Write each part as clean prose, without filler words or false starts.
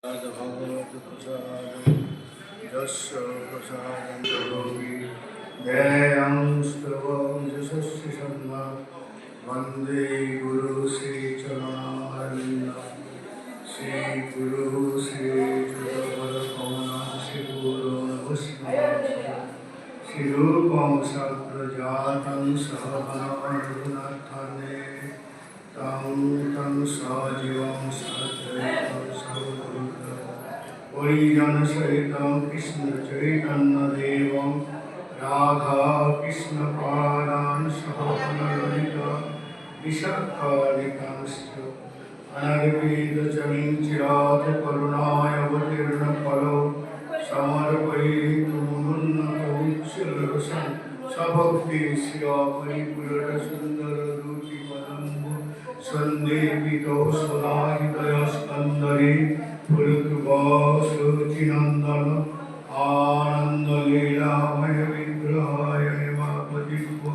भगवत प्रसाद यस्य प्रसादं ध्येयं स्तवं यशस्वी सन्ना वन्दे गुरु श्रीचरणारविन्दं श्री गुरु श्री चुतपरकमला श्री गुरु वैष्णव श्री रूपं सप्रजातं सहगणरघुनाथान्वे तं सजीवं सद्वैतं परिजन सहितं कृष्ण चैतन्य देवं राधा कृष्ण पादान् सहगणललिता विशाखानिकांश्च अनर्पितचरणं चिरात् करुणावतीर्णं फलो समर्पयितुं मुन्नतोच्चलरसं सभक्ति श्रियपरिपूरणसुन्दररूपिपदम्बो सन्देपितो सदाहृदयस्कन्दरे पुरुतुवासुचिनन्दन आनन्दलीलामय विग्रहाय हेमापतिभ्यो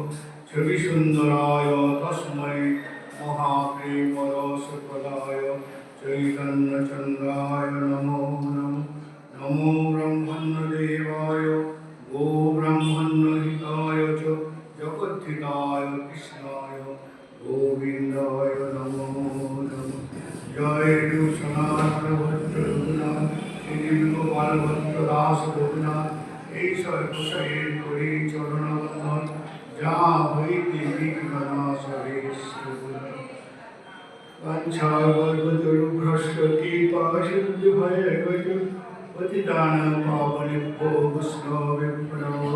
छविसुन्दराय तस्मै महाप्रेमरसप्रदाय चैतन्यचन्द्राय नमो नमः नमो ब्रह्मण्यदेवाय गो ब्रह्मण्यहिताय च जगद्धिताय कृष्णाय गोविन्दाय नमो नमः जय सनातन भट्ट रघुनाथ श्री गोपाल भट्ट दास रघुनाथ ईश्वर करी चरण बंधन जहाँ भई देवी गणा सरेश वंशावर्गदुर्भ्रष्टति पाशुद्ध भय गज पतितान पावनेभ्यो वैष्णवेभ्यो नमः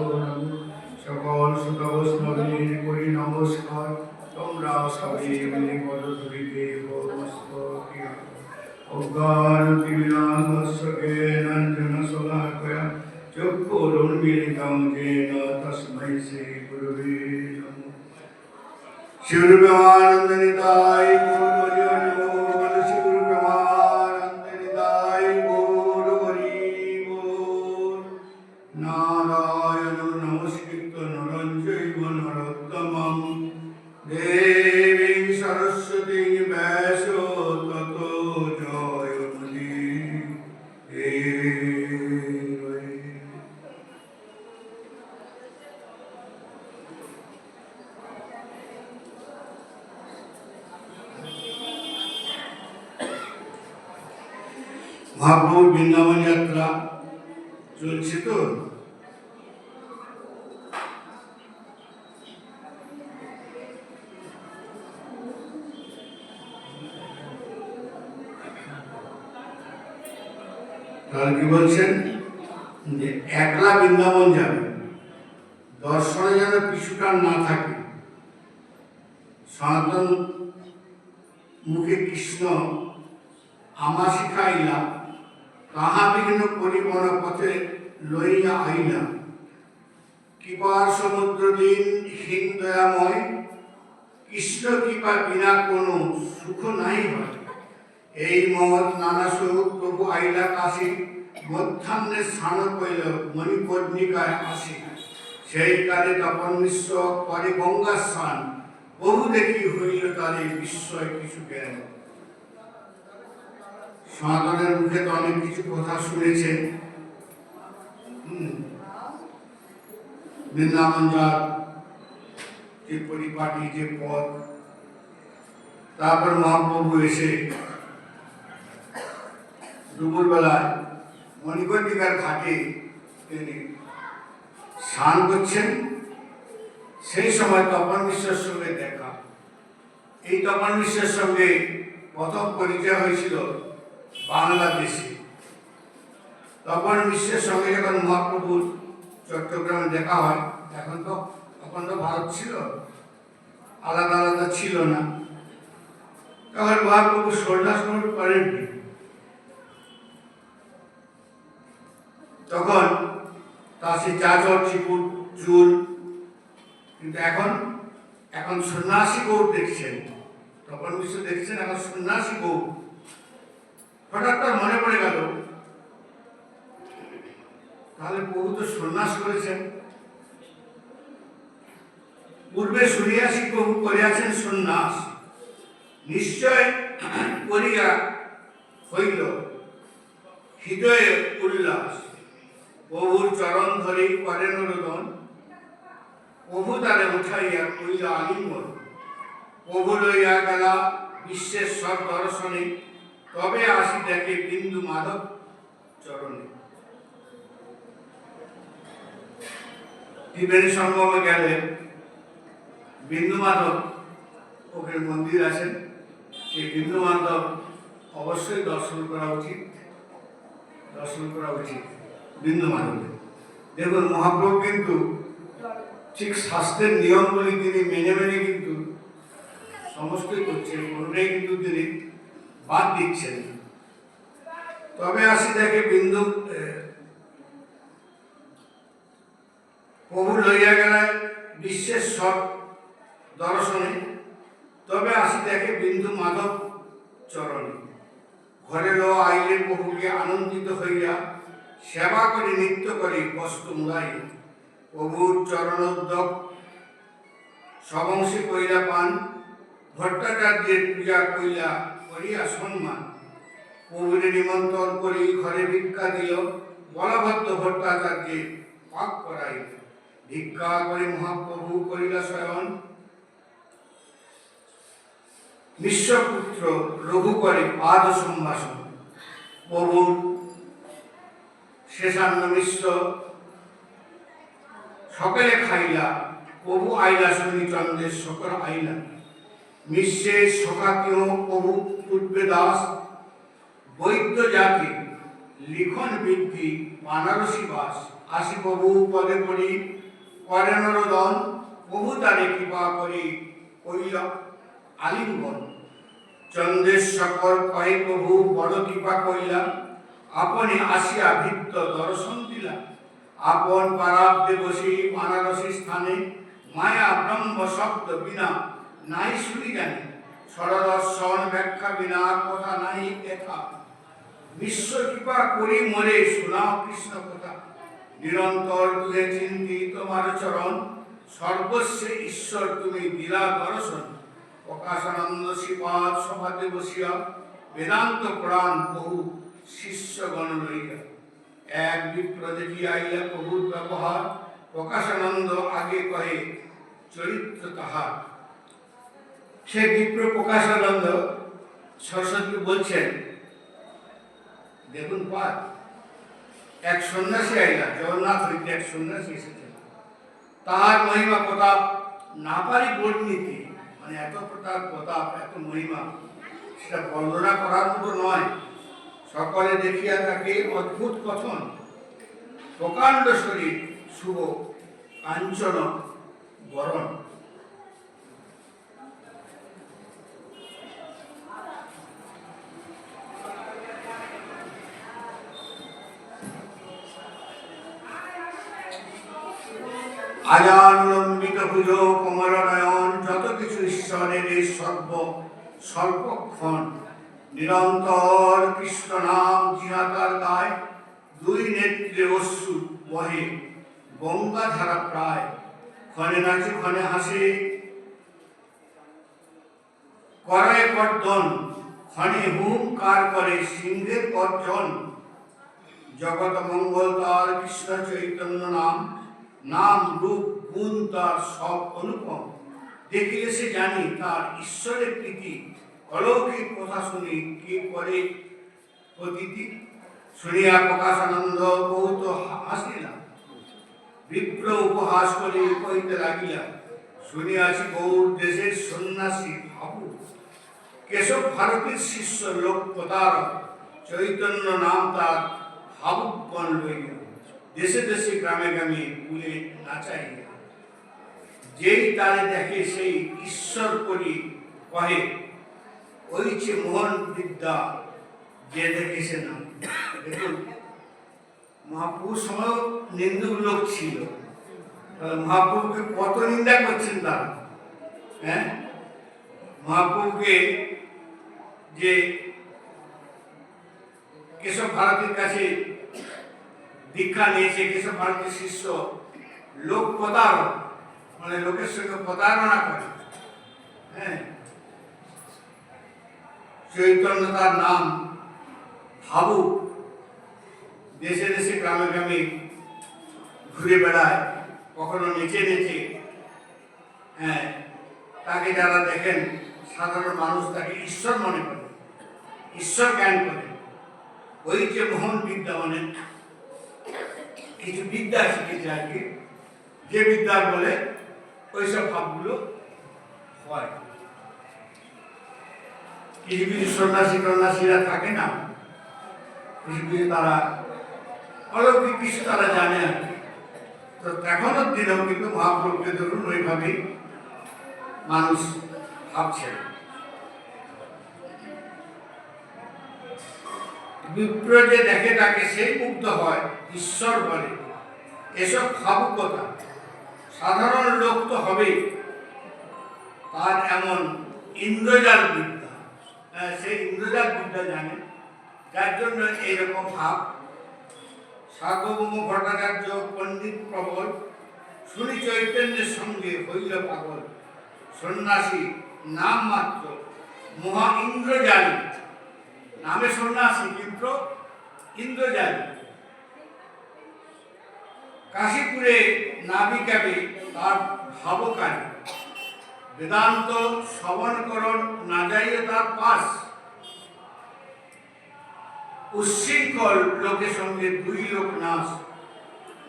सकल सुत वैष्णवेर करि नमस्कार তোমরা সবে মিলে পদধূলিতে নমস্কার অজ্ঞানতিমিরান্ধস্যজ্ঞানাঞ্জনশলাকয়া চক্ষুরুন্মিলিतं येन तस्मै श्रीगुरवे नमः शिवरूपमानन्दनिताय गौरहरिबोल शिवरूपमानन्दनिताय गौरहरिबोल नारायणं नमस्कृत्य नरं चैव नरोत्तमं देवी सरस्वती व्यासो ततो जयमुदीरये। মহাপ্রভু বৃন্দাবন যাত্রা চলছে তো তাহলে কি বলছেন যে একলা বৃন্দাবন যাবে, দর্শনে যেন পিছুটান না থাকে। সনাতন মুখে কৃষ্ণ আমা শিখাইলা তাহা বিঘ্ন পরিবন পথে লইয়া আইলা কৃপার সমুদ্র দিন হীন দয়াময় কৃষ্ণ কৃপা বিনা কোনো সুখ নাই হয়। এই মহৎ নানা সুখ প্রভু আইলা কাশী মধ্যাহ্নে স্নান কইল মণিকর্ণিকায় আসি সেই কালে তপন মিশ্র করে গঙ্গা স্নান বহু দেখি হইল তারে বিস্ময় কিছু জ্ঞান। সনাতনের মুখে তো অনেক কিছু কথা শুনেছেন, বৃন্দাবন যার যে পরিপাটি যে পথ, তারপর মহাপ্রভু এসে দুপুরবেলায় মণিকর্ণিকার ঘাটে তিনি স্নান করছেন। সেই সময় তপন মিশ্রের সঙ্গে দেখা। এই তপন মিশ্রের সঙ্গে প্রথম পরিচয় হয়েছিল বাংলাদেশে। তপন মিশ্রের সঙ্গে যখন মহাপ্রভুর চট্টগ্রামে দেখা হয়, তখন তো ভারত ছিল, আলাদা আলাদা ছিল না, তখন মহাপ্রভু সন্ন্যাস করেননি। তখন তার সেই চাচর চিপুর চুল, কিন্তু এখন সন্ন্যাসী গৌর দেখছেন, তপন মিশ্র দেখছেন এখন সন্ন্যাসী গৌর। হঠাৎ তার মনে পড়ে গেল তাহলে প্রভু তো সন্ন্যাস করেছেন, পূর্বে শুনিয়াছি প্রভু করিয়াছেন সন্ন্যাস, নিশ্চয় করিয়া হইল হৃদয়ে উল্লাস, প্রভুর চরণ ধরেই করেন রোদন, প্রভু তারে উঠাইয়া কইল আলিঙ্গন, প্রভু লইয়া গেলা বিশ্বের সব দর্শনে, তবে আসি দেখে বিন্দু মাধব চরণে। ত্রিবেণী সঙ্গমে গেলে বিন্দু মাধব ওখানে মন্দির আছেন, সেই বিন্দু মাধব অবশ্যই দর্শন করা উচিত, বিন্দু মাধব। দেখুন মহাপ্রভু কিন্তু ঠিক স্বাস্থ্যের নিয়মগুলি তিনি মেনে মেনে কিন্তু সমস্তই করছেন, কোনোটাই কিন্তু তিনি বাদ দিচ্ছেন। তবে আসি দেখে বিন্দু প্রভু লইয়া গেলে বিশ্বের সব দর্শনে, তবে আসি দেখে বিন্দু মাধব চরণে। ঘরে লো আইলে প্রভুকে আনন্দিত হইয়া, সেবা করে নৃত্য করে বস্ত্র মুড়াই, প্রভুর চরণোদ্যোগ সবংশে কইলা পান, ভট্টাচার্যের পূজা কইলা করিয়া সম্মান, প্রভুরে নিমন্ত্রণ করি ঘরে ভিক্ষা দিল, বলভদ্র ভট্টাচার্যে পাক করাই, ভিক্ষা করে মহাপ্রভু করিলা শয়ন, বিশ্বপুত্র রঘু করে পাদ সম্ভাষণ, প্রভুর শেষান্ন মিশ্র সকলে খাইলা, প্রভু আইলা শুনি চন্দ্রের সকল আইলা, মিশ্রের সখাতীয় প্রভু পূর্বে দাস, বৈদ্য জাতি লিখন বৃদ্ধি বানারসী বাস, আসি প্রভু পদে পড়ি করেন রোদন, প্রভু তারে কৃপা করি কইল আলিঙ্গন, চন্দ্রের সকল কয়ে প্রভু বড় কৃপা কইলা, আপনি আসিয়া ভিত্ত দর্শন দিলা, আপন পারাব্দে বসি বানারসী স্থানে, মায়া ব্রহ্ম শব্দ বিনা নাই শুনি জানি, সরদর্শন ব্যাখ্যা বিনা কথা নাই দেখা, বিশ্ব কৃপা করি মরে শোনাও কৃষ্ণ কথা, নিরন্তর তুলে চিন্তি তোমার চরণ, সর্বস্বে ঈশ্বর তুমি দিলা দর্শন, প্রকাশানন্দ শ্রীপাদ সভাতে বসিয়া, বেদান্ত পুরাণ বহু শিষ্যগণ লইয়া, এক বিপ্র দেখি আইলা প্রভুর ব্যবহার, প্রকাশানন্দ আগে কহে চরিত্র তাহার। সে বিপ্র প্রকাশানন্দ সরস্বতী বলছেন, দেখুন পাঠ, এক সন্ন্যাসী আইলা, জগন্নাথ হইতে এক সন্ন্যাসী এসেছেন, তাহার মহিমা প্রতাপ না পারি বর্ণিতে, মানে এত প্রতাপ এত মহিমা সেটা বর্ণনা করার মতো নয়, সকলে দেখিয়া তাকে অদ্ভুত কথন, প্রকাণ্ড শরীর শুভ কাঞ্চন বরণ, আজানুলম্বিত পুজো কোমল নয়ন, যত কিছু ঈশ্বরের এই সর্বক্ষণ, নিরন্তর কৃষ্ণ নাম জিহাতার গায়, দুই নেত্রে অশ্রু বহে গঙ্গাধারা প্রায়, ক্ষণে নাচে ক্ষণে হাসে করে কর্দন, ক্ষণে হুঙ্কার করে সিংহের গর্জন, জগৎ মঙ্গল তার কৃষ্ণ চৈতন্য নাম, নাম রূপ গুণ তার সব অনুপম, দেখিলে সে জানি তার ঈশ্বরের প্রীতি, অলৌকিক কথা শুনি কি করে প্রতীতি, শুনিয়া প্রকাশানন্দ বহুত হাসিলা, বিপ্র উপহাস করে কইতে লাগিলা, শুনিয়াছি গৌর দেশের সন্ন্যাসী ভাবু, কেশব ভারতীর শিষ্য লোক প্রতারক, চৈতন্য নাম তার ভাবুকগণ লইয়া, দেশে দেশে গ্রামে গ্রামে কুলে নাচাইয়া, যেই তারে দেখে সেই ঈশ্বর করি কহে, ওই যে মোহন বিদ্যা যে দেখেছে না। দেখুন মহাপ্রভুর সময় নিন্দুক লোক ছিল, তাহলে মহাপ্রভুকে কত নিন্দা করছেন তারা, হ্যাঁ, মহাপ্রভুকে যে কেশব ভারতীর কাছে দীক্ষা নিয়েছে, কেশব ভারতীর শিষ্য লোক প্রতারক, মানে লোকের সঙ্গে প্রতারণা করে, হ্যাঁ, চৈতন্য তার নাম ভাবুক, দেশে দেশে গ্রামে গ্রামে ঘুরে বেড়ায়, কখনো নেচে নেচে, হ্যাঁ, তাকে যারা দেখেন সাধারণ মানুষ তাকে ঈশ্বর মনে করে, ঈশ্বর জ্ঞান করে। ওই যে মোহন বিদ্যা মানে কিছু বিদ্যা শিখেছে আর কি, যে বিদ্যার বলে ওইসব ভাবগুলো হয়। কিছু কিছু সন্ন্যাসীরা থাকে না, কিছু কিছু তারা অলৌকিক কিছু তারা জানে আর কি। তো এখনো দিনেও কিন্তু মহাপ্রভুকে ধরুন ওইভাবেই মানুষ ভাবছে। বিপ্র যে দেখে তাকে সেই মুগ্ধ হয়, ঈশ্বর বলে। এসব ভাবুকতা, সাধারণ লোক তো হবেই, তার এমন ইন্দ্রজাল বিদ্যা, সেই ইন্দ্রজাল বিদ্যা জানে, যার জন্য এইরকম ভাব। সার্বভৌম ভট্টাচার্য পণ্ডিত প্রবল, শুনি চৈতন্যের সঙ্গে হইল পাগল। সন্ন্যাসী নাম মাত্র মহা ইন্দ্রজালী, নামে সন্ন্যাসী বিপ্র ইন্দ্রজালী। কাশীপুরে নাবিকাবে তার ভাবকারী, বেদান্ত শ্রবণকরণ না যাইয়ে তার পাশ। উচ্ছৃঙ্খল লোকের সঙ্গে দুই লোক নাশ।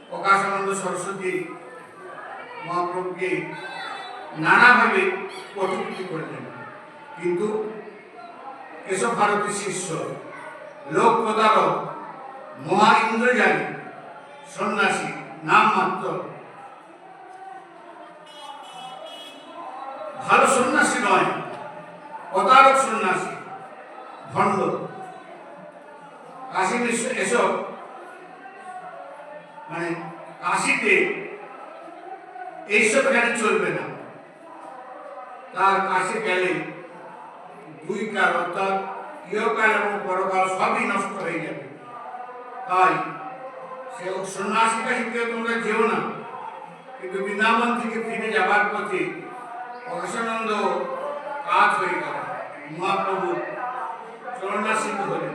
প্রকাশানন্দ সরস্বতী মহাপ্রভুকে নানাভাবে কটূক্তি করলেন, কিন্তু কেশব ভারতী শিষ্য, লোক প্রতারক, মহা ইন্দ্রজালী, সন্ন্যাসী নাম মাত্র, ভালো সন্ন্যাসী নয়, প্রতারক সন্ন্যাসী, ভণ্ড। কাশী বিশ্ব এসব মানে কাশীতে এইসব এখানে চলবে না। তার কাছে গেলে দুই কাল, অর্থাৎ ইহকাল এবং পরকাল সবই নষ্ট হয়ে যাবে। তাই সে সন্ন্যাসী কাশীকে তোমরা যেও না। কিন্তু বৃন্দাবন থেকে ফিরে যাবার পথে প্রকাশানন্দ কাজ হয়ে গেল, মহাপ্রভু চরণাসীন হলেন।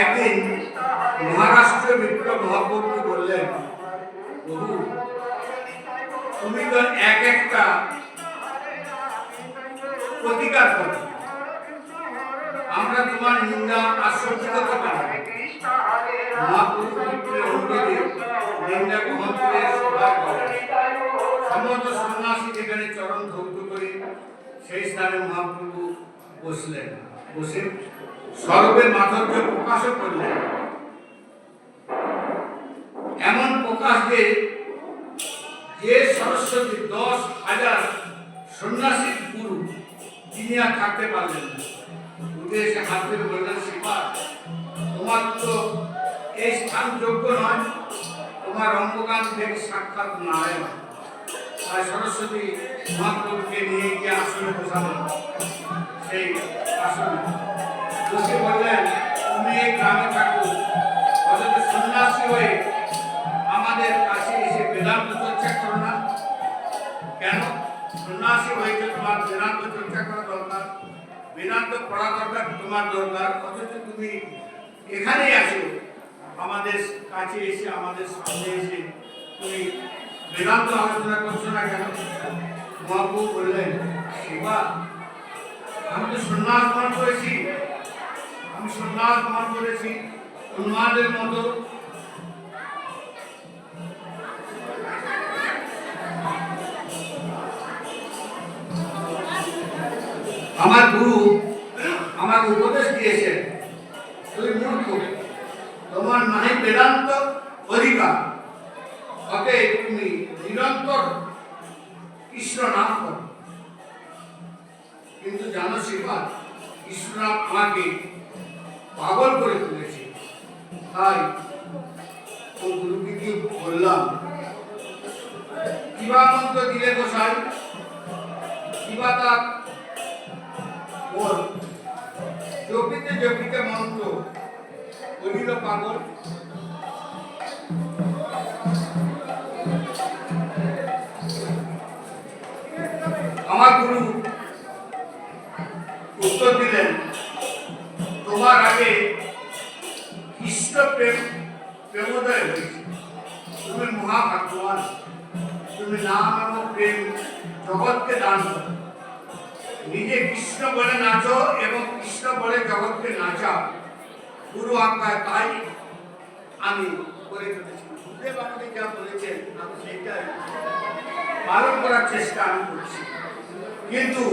একদিন মহারাষ্ট্রের বিপ্র মহাপ্রভু বললেন, প্রভু তুমি তো এক একটা প্রতিকার করো, আমরা তোমার নিন্দা আর সহ্য করতে পারি। মহাপ্রভু বিপ্রের অনুরোধে নিন্দা গ্রহণ করে স্বীকার করেন। সমস্ত সন্ন্যাসী যেখানে চরণ ধৌত করে সেই স্থানে মহাপ্রভু বসলেন, বসে সর্বের মাধুর্য প্রকাশও করলেন। এমন প্রকাশ যে সরস্বতী 10,000 সন্ন্যাসীর গুরু তিনি আর থাকতে পারলেন না। উঠে এসে হাত ধরে বললেন, শ্রীপাদ তোমার তো এই স্থান যোগ্য নয়, তোমার অঙ্গকান থেকে সাক্ষাৎ নারায়ণ। তাই সরস্বতী মহাপ্রভুকে নিয়ে গিয়ে আসনে বসালেন। সেই আসনে বসে বললেন, তুমি এই গ্রামে থাকো, অথচ সন্ন্যাসী হয়ে আমাদের কাছে এসে বেদান্ত চর্চা করো না কেন? সন্ন্যাসী হয়েছে, তোমার বেদান্ত চর্চা করা দরকার, বেদান্ত পড়া দরকার, তোমার দরকার, অথচ তুমি এখানেই আছো, আমাদের কাছে এসে, আমাদের সামনে এসে তুমি বেদান্ত আলোচনা করছো না কেন? মহাপ্রভু বললেন, শিবা আমি তো সন্ন্যাস গ্রহণ করেছি, আমি সন্ন্যাস গ্রহণ করেছি উন্মাদের মতো। আমার গুরু আমাকে উপদেশ দিয়েছেন, তুই মূর্খ, তোমার নাই বেদান্ত অধিকার, অতএব তুমি নিরন্তর কৃষ্ণ নাম করো। কিন্তু জানো শ্রীপাদ, কৃষ্ণ নাম আমাকে পাগল করে তুলেছে। তাই ও গুরুকে কি বললাম, কিবা মন্ত্র দিলে গোসাই, কিবা তার ওর জপিতে জপিতে মন্ত্র করিল পাগল। আমার গুরু উত্তর দিলেন, তোমার তোমার আগে কৃষ্ণ প্রেমোদয় হয়েছে। তুমি মহাভাগ্যবান, তুমি নাম এবং প্রেম জগৎকে দান করো। নিজে কৃষ্ণ বলে নাচো এবং কৃষ্ণ বলে জগৎকে নাচাও। গুরু আজ্ঞায় তাই আমি করে চলেছি। গুরুদেব আমাকে যা বলেছেন আমি সেটাই পালন করার চেষ্টা আমি করছি। কিন্তু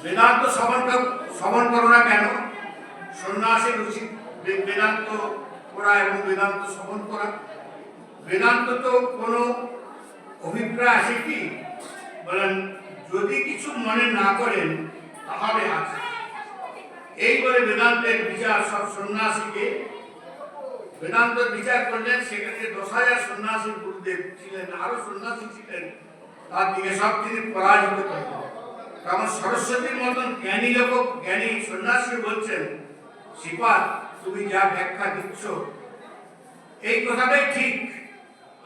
বেদান্ত শ্রবণ করো না কেন? সন্ন্যাসীর উচিত বেদান্ত পড়া এবং বেদান্ত শ্রবণ করা। বেদান্ত তো কোনো অভিপ্রায় আছে কি? বলেন যদি কিছু মনে না করেন তাহলে আছে। এই বলে বেদান্তের বিচার সব সন্ন্যাসীকে বেদান্ত বিচার করলেন। সেখানে 10,000 সন্ন্যাসী গুরুদেব ছিলেন, আরো সন্ন্যাসী ছিলেন, তার দিকে সব তিনি পরাজিত করলেন। কারণ সরস্বতীর মতন জ্ঞানী লোক, জ্ঞানী সন্ন্যাসী বলছেন, শ্রীপাদ তুমি যা ব্যাখ্যা দিচ্ছ এই কথাটাই ঠিক,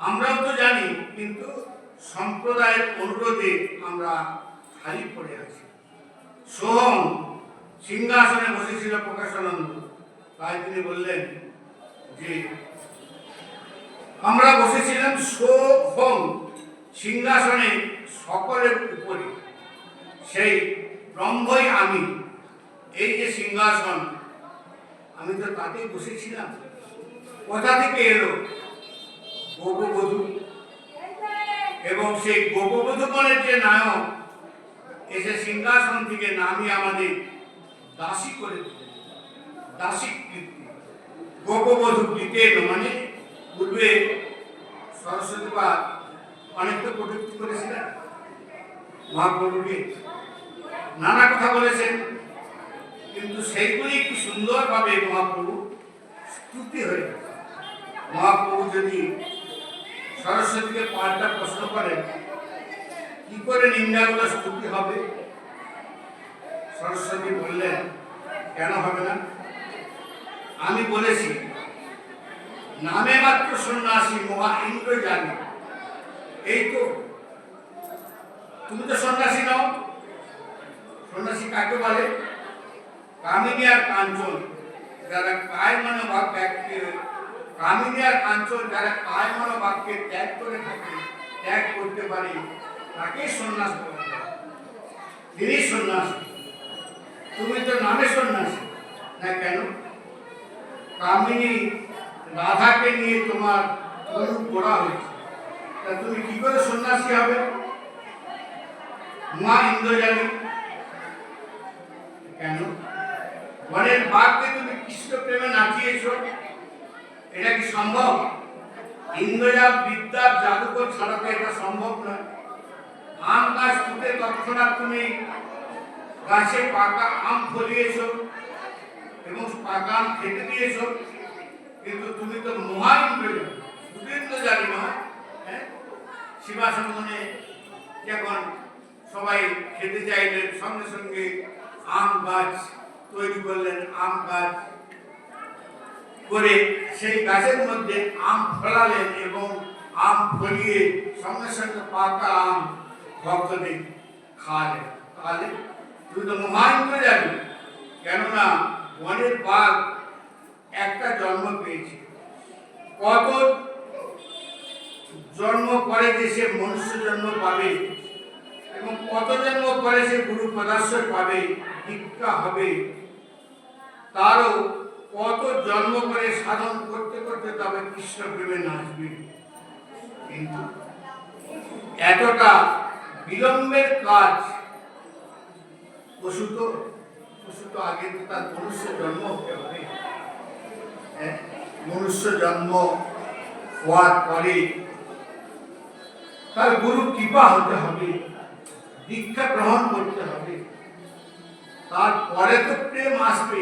আমরাও তো জানি, কিন্তু সম্প্রদায়ের অনুরোধে আমরা খালি পড়ে আছি। সোহম সিংহাসনে বসেছিল প্রকাশানন্দ, তাই তিনি বললেন যে আমরা বসেছিলাম সোহম সিংহাসনে সকলের উপরে, সেই ব্রহ্মই আমি। এই যে সিংহাসন, আমি তো তাতেই বসেছিলাম। কোথা থেকে এলো? গোপবধূ, এবং সেই গোপবধূগণের যে নায়ক এসে সিংহাসন থেকে নামিয়ে আমাদের দাসী করে দিলেন। দাসী কীর্তি গোপবধূ কীর্তেন, মানে পূর্বে সরস্বতীপাদ অনেক তো কটূক্তি করেছিলেন, মহাপ্রভুকে নানা কথা বলেছেন, কিন্তু সেইগুলি কি সুন্দরভাবে মহাপ্রভু স্তুতি হয়ে গেছে। মহাপ্রভু যদি সরস্বতীকে পাল্টা প্রশ্ন করেন কি করে নিন্দাগুলো স্তুতি হবে? সরস্বতী বললেন কেন হবে না? আমি বলেছি নামে মাত্র সন্ন্যাসী মহা ইন্দ্র জানি। এই তো তুমি তো সন্ন্যাসী নও। সন্ন্যাসী কাকে বলে? কামিনী আর কাঞ্চন যারা কায় মনোভাব ব্যক্তি, কামিনী আর কাঞ্চন যারা কায় মনোভাবকে ত্যাগ করে থাকে, ত্যাগ করতে পারে, তাকে সন্ন্যাস বলা যায়। তিনি সন্ন্যাসী, তুমি তো নামে সন্ন্যাসী না। কেন? কামিনী রাধাকে নিয়ে তোমার অনুপ করা হয়েছে, তা তুমি কি করে সন্ন্যাসী হবে? মা ইন্দ্রজালী কেন? বনের বাঘকে তুমি কৃষ্ণ প্রেমে নাচিয়েছ, এটা কি সম্ভব? ইন্দ্রজাল বিদ্যার জাদুকর ছাড়া তো এটা সম্ভব নয়। আম গাছ ফুটে তৎক্ষণাৎ তুমি গাছে পাকা আম ফলিয়েছ এবং পাকা আম খেতে দিয়েছ, কিন্তু তুমি তো মহা ইন্দ্রজাল, শুধু ইন্দ্রজালী নয়। হ্যাঁ, শিবাসনে যখন সবাই খেতে চাইলেন সঙ্গে সঙ্গে আম গাছ তৈরি করলেন, আম গাছ করে সেই গাছের মধ্যে আম ফলালেন এবং আম ফলিয়ে সঙ্গে সঙ্গে পাকা আম ভক্তদের খাওয়ালেন। তাহলে তুমি তো মহাইন্দ্র যাবে। কেননা বনের বাঘ একটা জন্ম পেয়েছে, কত জন্ম পরে যে সে মনুষ্য জন্ম পাবে এবং কত জন্ম পরে সে গুরু পদাশ্রয় পাবে, দীক্ষা হবে, তারও কত জন্ম করে সাধন করতে করতে তবে কৃষ্ণ প্রেমে নাচবে। কিন্তু এতটা বিলম্বের কাজ, পশু তো আগে তো তার মনুষ্য জন্ম হতে হবে। মনুষ্য জন্ম হওয়ার পরে তার গুরু কৃপা হতে হবে, দীক্ষা গ্রহণ করতে হবে, তারপরে তো প্রেম আসবে,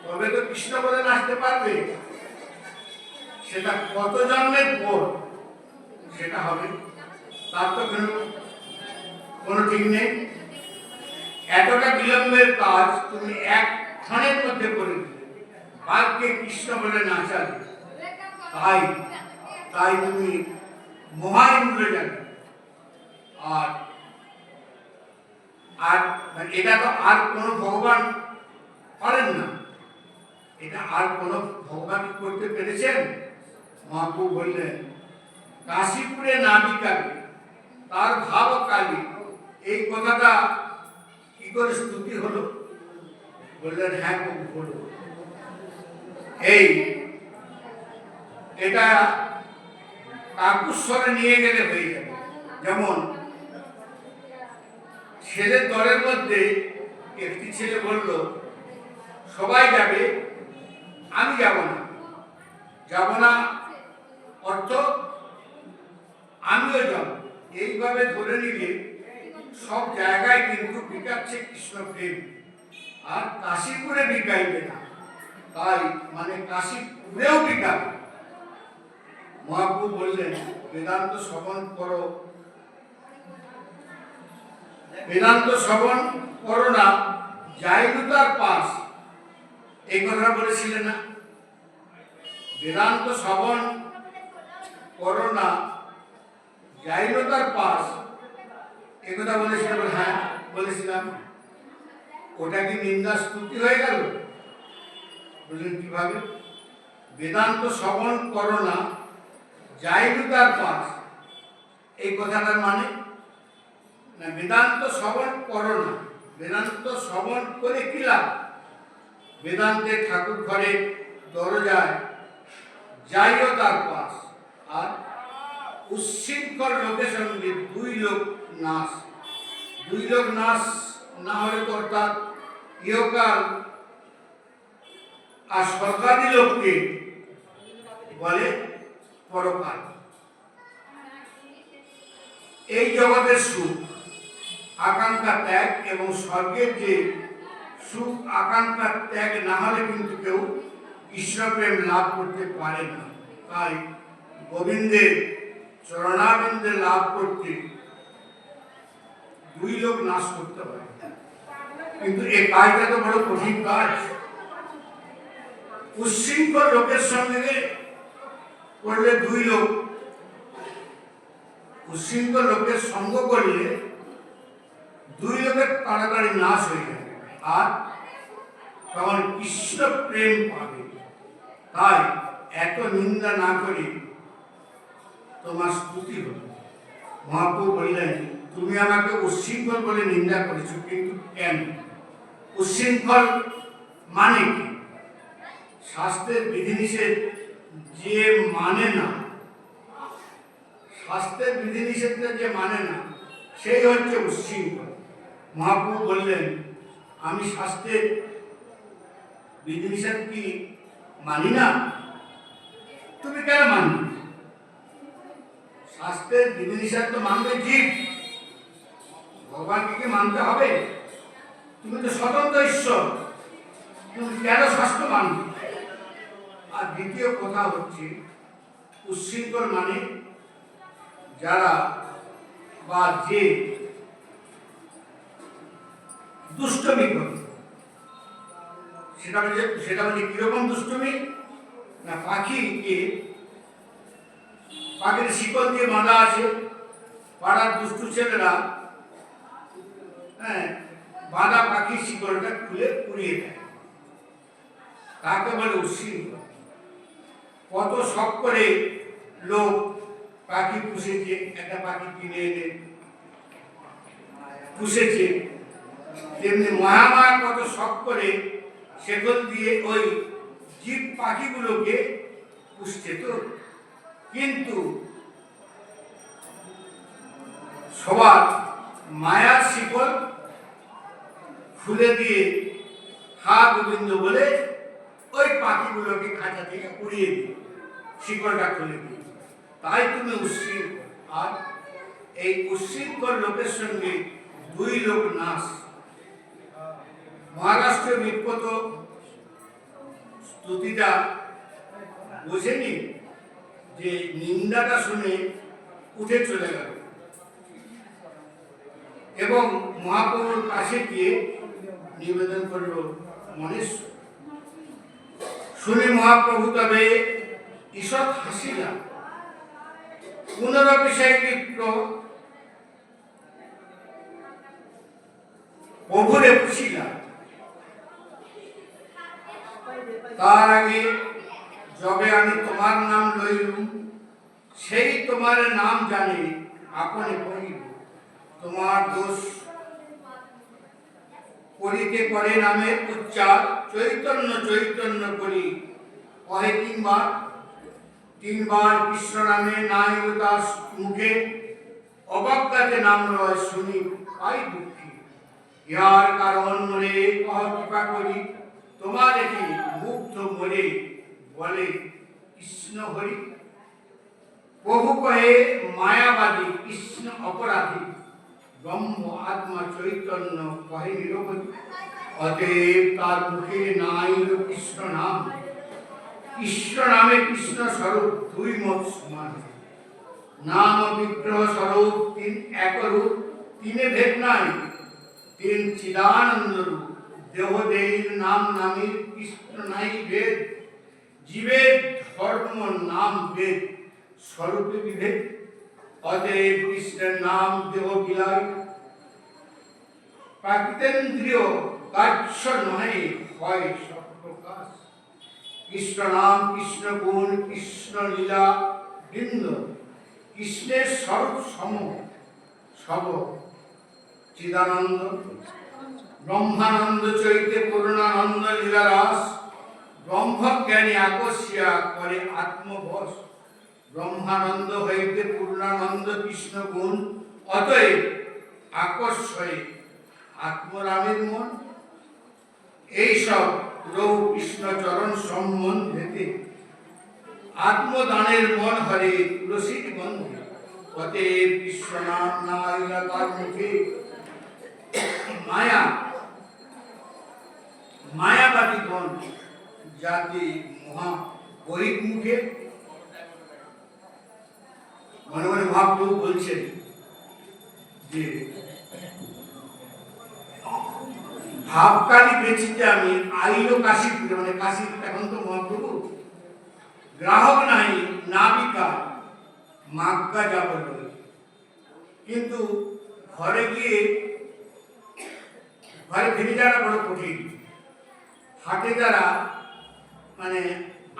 তবে তো কৃষ্ণ বলে নাচতে পারবে। সেটা কত জন্মের পর সেটা হবে তার তো কোনো ঠিক নেই। এতটা বিলম্বের কাজ তুমি এক ক্ষণের মধ্যে করে দিলে, বাঘকে কৃষ্ণ বলে নাচালে, তাই তুমি মহা ইন্দ্রজালী। আর এটা তো আর কোনো ভগবান পারেন না। এটা আর কোন ভগবান করতে পেরেছেন? মহাপ্রভু বললেন, কাশীপুরে না বিকাবে তার ভাব কালী, এই কথাটা কি করে স্তুতি হলো? বললেন, হ্যাঁ প্রভু হলো। এটা কাকুস্বরে নিয়ে গেলে হয়ে যাবে। যেমন ছেলের দলের মধ্যে একটি ছেলে বলল, সবাই যাবে, আমি যাব না। যাব না অর্থ আমিও যাব। এইভাবে ধরে নিলে সব জায়গায় কিন্তু বিকাচ্ছে কৃষ্ণ প্রেম, আর কাশীপুরে বিকাইবে না, তাই মানে কাশীপুরেও বিকাবে। মহাপ্রভু বললেন, বেদান্ত শ্রবণ করো, বেদান্ত শ্রবণ করো না, যাইনু তার পাশ। এই কথা বলেছিলেন না? বেদান্ত শ্রবণ করো না, যাইনু তার পাশ, এই কথা বলেছিলেন? হ্যাঁ বলেছিলাম। ওটা কি নিন্দা স্তুতি হয়ে গেল? বললেন, কিভাবে? বেদান্ত শ্রবণ করো না, যাইনু তার পাশ, এই কথাটার মানে না, বেদান্ত শ্রবণ করো না, বেদান্ত শ্রবণ করে কি লাভ? বেদান্তের ঠাকুর ঘরে দরজায় যাইও তার পাশ, আর উচ্ছৃঙ্খল লোকের সঙ্গে দুই লোক নাশ। দুই লোক নাশ না হলে তো অর্থাৎ ইহকাল আর সরকারি লোককে বলে পরকাল। এই জগতের সুখ আকাঙ্ক্ষা ত্যাগ এবং স্বর্গের যে সুখ আকাঙ্ক্ষা ত্যাগ না হলে কিন্তু কেউ ঈশ্বর প্রেম লাভ করতে পারে না। তাই গোবিন্দের চরণাবিন্দে লাভ করতে দুই লোক নাশ করতে হয়। কিন্তু এই কাজটা তো বড় কঠিন কাজ। উচ্ছৃঙ্খল লোকের সঙ্গে করলে দুই লোক, উচ্ছৃঙ্খল লোকের সঙ্গ করলে দুই লোকের তাড়াতাড়ি নাশ হয়ে যাবে, আর তখন কৃষ্ণ প্রেম পাবে। তাই এত নিন্দা না করে তোমার স্তুতি হল। মহাপ্রভু বললেন, তুমি আমাকে উচ্ছৃঙ্খল বলে নিন্দা করেছো, কিন্তু কেন? উচ্ছৃঙ্খল মানে কি? শাস্ত্রের বিধিনিষেধ যে মানে না, শাস্ত্রের বিধিনিষেধটা যে মানে না, সেই হচ্ছে উচ্ছৃঙ্খল। মহাপ্রভু বললেন, আমি শাস্ত্রের বিধিনিষেধ কি মানি না? তুমি কেন মানবে? শাস্ত্রের বিধিনিষেধ তো মানবে জীব, ভগবানকে কি মানতে হবে? তুমি তো স্বতন্ত্র ঈশ্বর, তুমি কেন শাস্ত্র মানবে? আর দ্বিতীয় কথা হচ্ছে, উচ্ছৃঙ্খল মানে যারা বা যে দুষ্টমি করে। সেটা মানে কিরকম দুষ্টমি? না, পাখির শিকল দিয়ে বাঁধা আছে, পাড়ার দুষ্টু ছেলেরা বাঁধা পাখির শিকলটা খুলে উড়িয়ে দেয়, তাকে বলে উচ্ছৃঙ্খল। কত শখ করে লোক পাখি পুষেছে, একটা পাখি কিনে এনে পুষেছে, তেমনি মহামায়া কত শখ করে শেকল দিয়ে ওই জীব পাখিগুলোকে পুষছে। তো কিন্তু সবার মায়ার শিকল খুলে দিয়ে হা গোবিন্দ বলে ওই পাখিগুলোকে খাঁচা থেকে উড়িয়ে দিই, শিকলটা খুলে দিই। তাই তুমি উচ্ছৃঙ্খল। আর এই উচ্ছৃঙ্খল লোকের সঙ্গে দুই লোক নাশ। মহারাষ্ট্রের বিখ্যাত স্তুতিটা বোঝেনি, যে নিন্দাটা শুনে উঠে চলে গেল এবং মহাপ্রভুর কাছে গিয়ে নিবেদন করল, মনেশ্বর। শুনে মহাপ্রভু তবে ঈষৎ হাসিলা, পুনরপি সেই বিপ্র প্রভুরে পুছিলা। তার আগে যবে আমি তোমার নাম লইলুম, সেই তোমার নাম জানি আপনি কহিব। তোমার দোষ করিতে করে নামের উচ্চার, চৈতন্য চৈতন্য করি কহে তিনবার কৃষ্ণ নামে নাই তার মুখে, অবজ্ঞাতে নাম রয় শুনি পাই দুঃখী। ইহার কারণ মনে কহ কৃপা করি, তোমার এটি মুগ্ধ মরে বলে কৃষ্ণ হরি। প্রভু কহে মায়াবাদী কৃষ্ণ অপরাধী, ব্রহ্ম আত্মা চৈতন্য কহে নিরবধি। অতএব তার মুখে নাই কৃষ্ণ নাম, কৃষ্ণ নামে কৃষ্ণ স্বরূপ দুই মত সমান। নাম বিগ্রহ স্বরূপ তিন একরূপ, তিনে ভেদ নাই, তিন চিদানন্দ রূপ। দেহ দেহীর নাম নামে কৃষ্ণ নাই ভেদ, জীবের ধর্ম নাম বেদ স্বরূপে বিভেদ। অতএব কৃষ্ণের নাম দেহ বিলাই, প্রাকৃতেন্দ্রিয় কার্য নহে হয় সব প্রকাশ। কৃষ্ণ নাম কৃষ্ণ গুণ কৃষ্ণ লীলা বৃন্দ, কৃষ্ণের স্বরূপ সম সব চিদানন্দ। ব্রহ্মানন্দ চৈতে পূর্ণানন্দ লীলারাস, ব্রহ্মজ্ঞানী আকর্ষিয়া করে আত্মবশ। ব্রহ্মানন্দ হইতে পূর্ণানন্দ কৃষ্ণ গুণ, অতএব আকর্ষয়ে আত্মরামের মন। এইসব রৌ কৃষ্ণ চরণ সম্বন্ধেতে, আত্মদানের মন হরে তুলসীর গন্ধে। অতএব কৃষ্ণ নাম না আইলা তার মুখে, মায়া মায়াবাদীগণ জাতি মহা বহির্মুখে। মনে মনে মহাপ্রভু বলছেন যে ভাবকারী বেচিতে আমি আইল কাশীপুরে, মানে কাশী এখন তো মহাপ্রভু গ্রাহক নাই নাবিকা মাগ্গা যাব, কিন্তু ঘরে গিয়ে ঘরে ফিরে যাওয়া বড় কঠিন। হাটে যারা মানে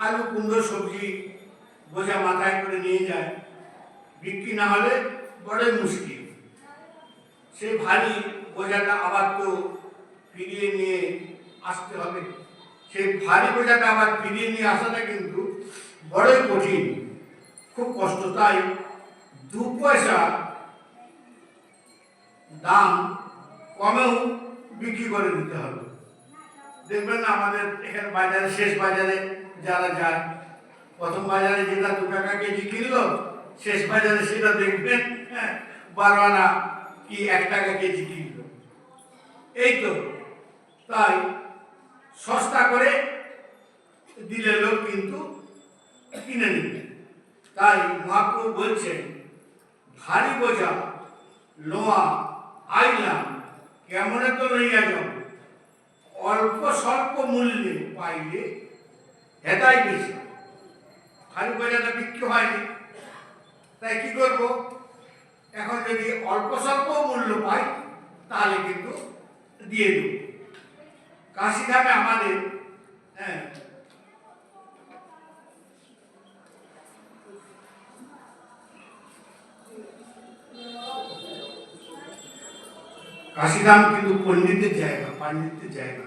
আলু কুমড়ো সবজি বোঝা মাথায় করে নিয়ে যায়, বিক্রি না হলে বড়ই মুশকিল। সে ভারী বোঝাটা আবার তো ফিরিয়ে নিয়ে আসতে হবে, সেই ভারী বোঝাটা আবার ফিরিয়ে নিয়ে আসাটা কিন্তু বড়ই কঠিন, খুব কষ্ট। তাই 2 পয়সা দাম কমেও বিক্রি করে দিতে হবে। দেখবেন না আমাদের এখানে বাজারে, শেষ বাজারে যারা যায়, প্রথম বাজারে যেটা 2 টাকা কেজি কিনলো, শেষ বাজারে সেটা দেখবেন 12 আনা কি 1 টাকা কেজি কিনলো। এই তো, তাই সস্তা করে দিলে লোক কিন্তু কিনে নিবে। তাই মহাপ্রভু বলছেন ভারী বোঝা লোয়া আইলাম, কেমনে তো লইয়া যাব, অল্প স্বল্প মূল্যে পাইলে হেতাই বেশি। ভারী বোঝাটা বিক্রি হয়নি, তাই কি করব, এখন যদি অল্প স্বল্প মূল্য পাই তাহলে কিন্তু দিয়ে দেব। কাশীধামে আমাদের কাশীধাম কিন্তু পণ্ডিতের জায়গা, পাণ্ডিত্যের জায়গা।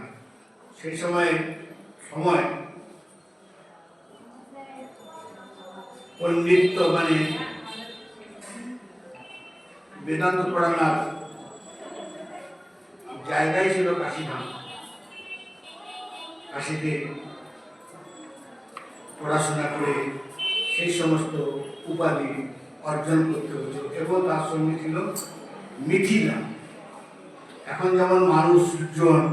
সেই সময় পণ্ডিত মানে বেদান্ত পড়ানোর জায়গায় ছিল কাশীধাম। কাশীতে পড়াশোনা করে সেই সমস্ত উপাধি অর্জন করতে হতো, এবং তার সঙ্গে ছিল মিথিলা। এখন যেমন মানুষজন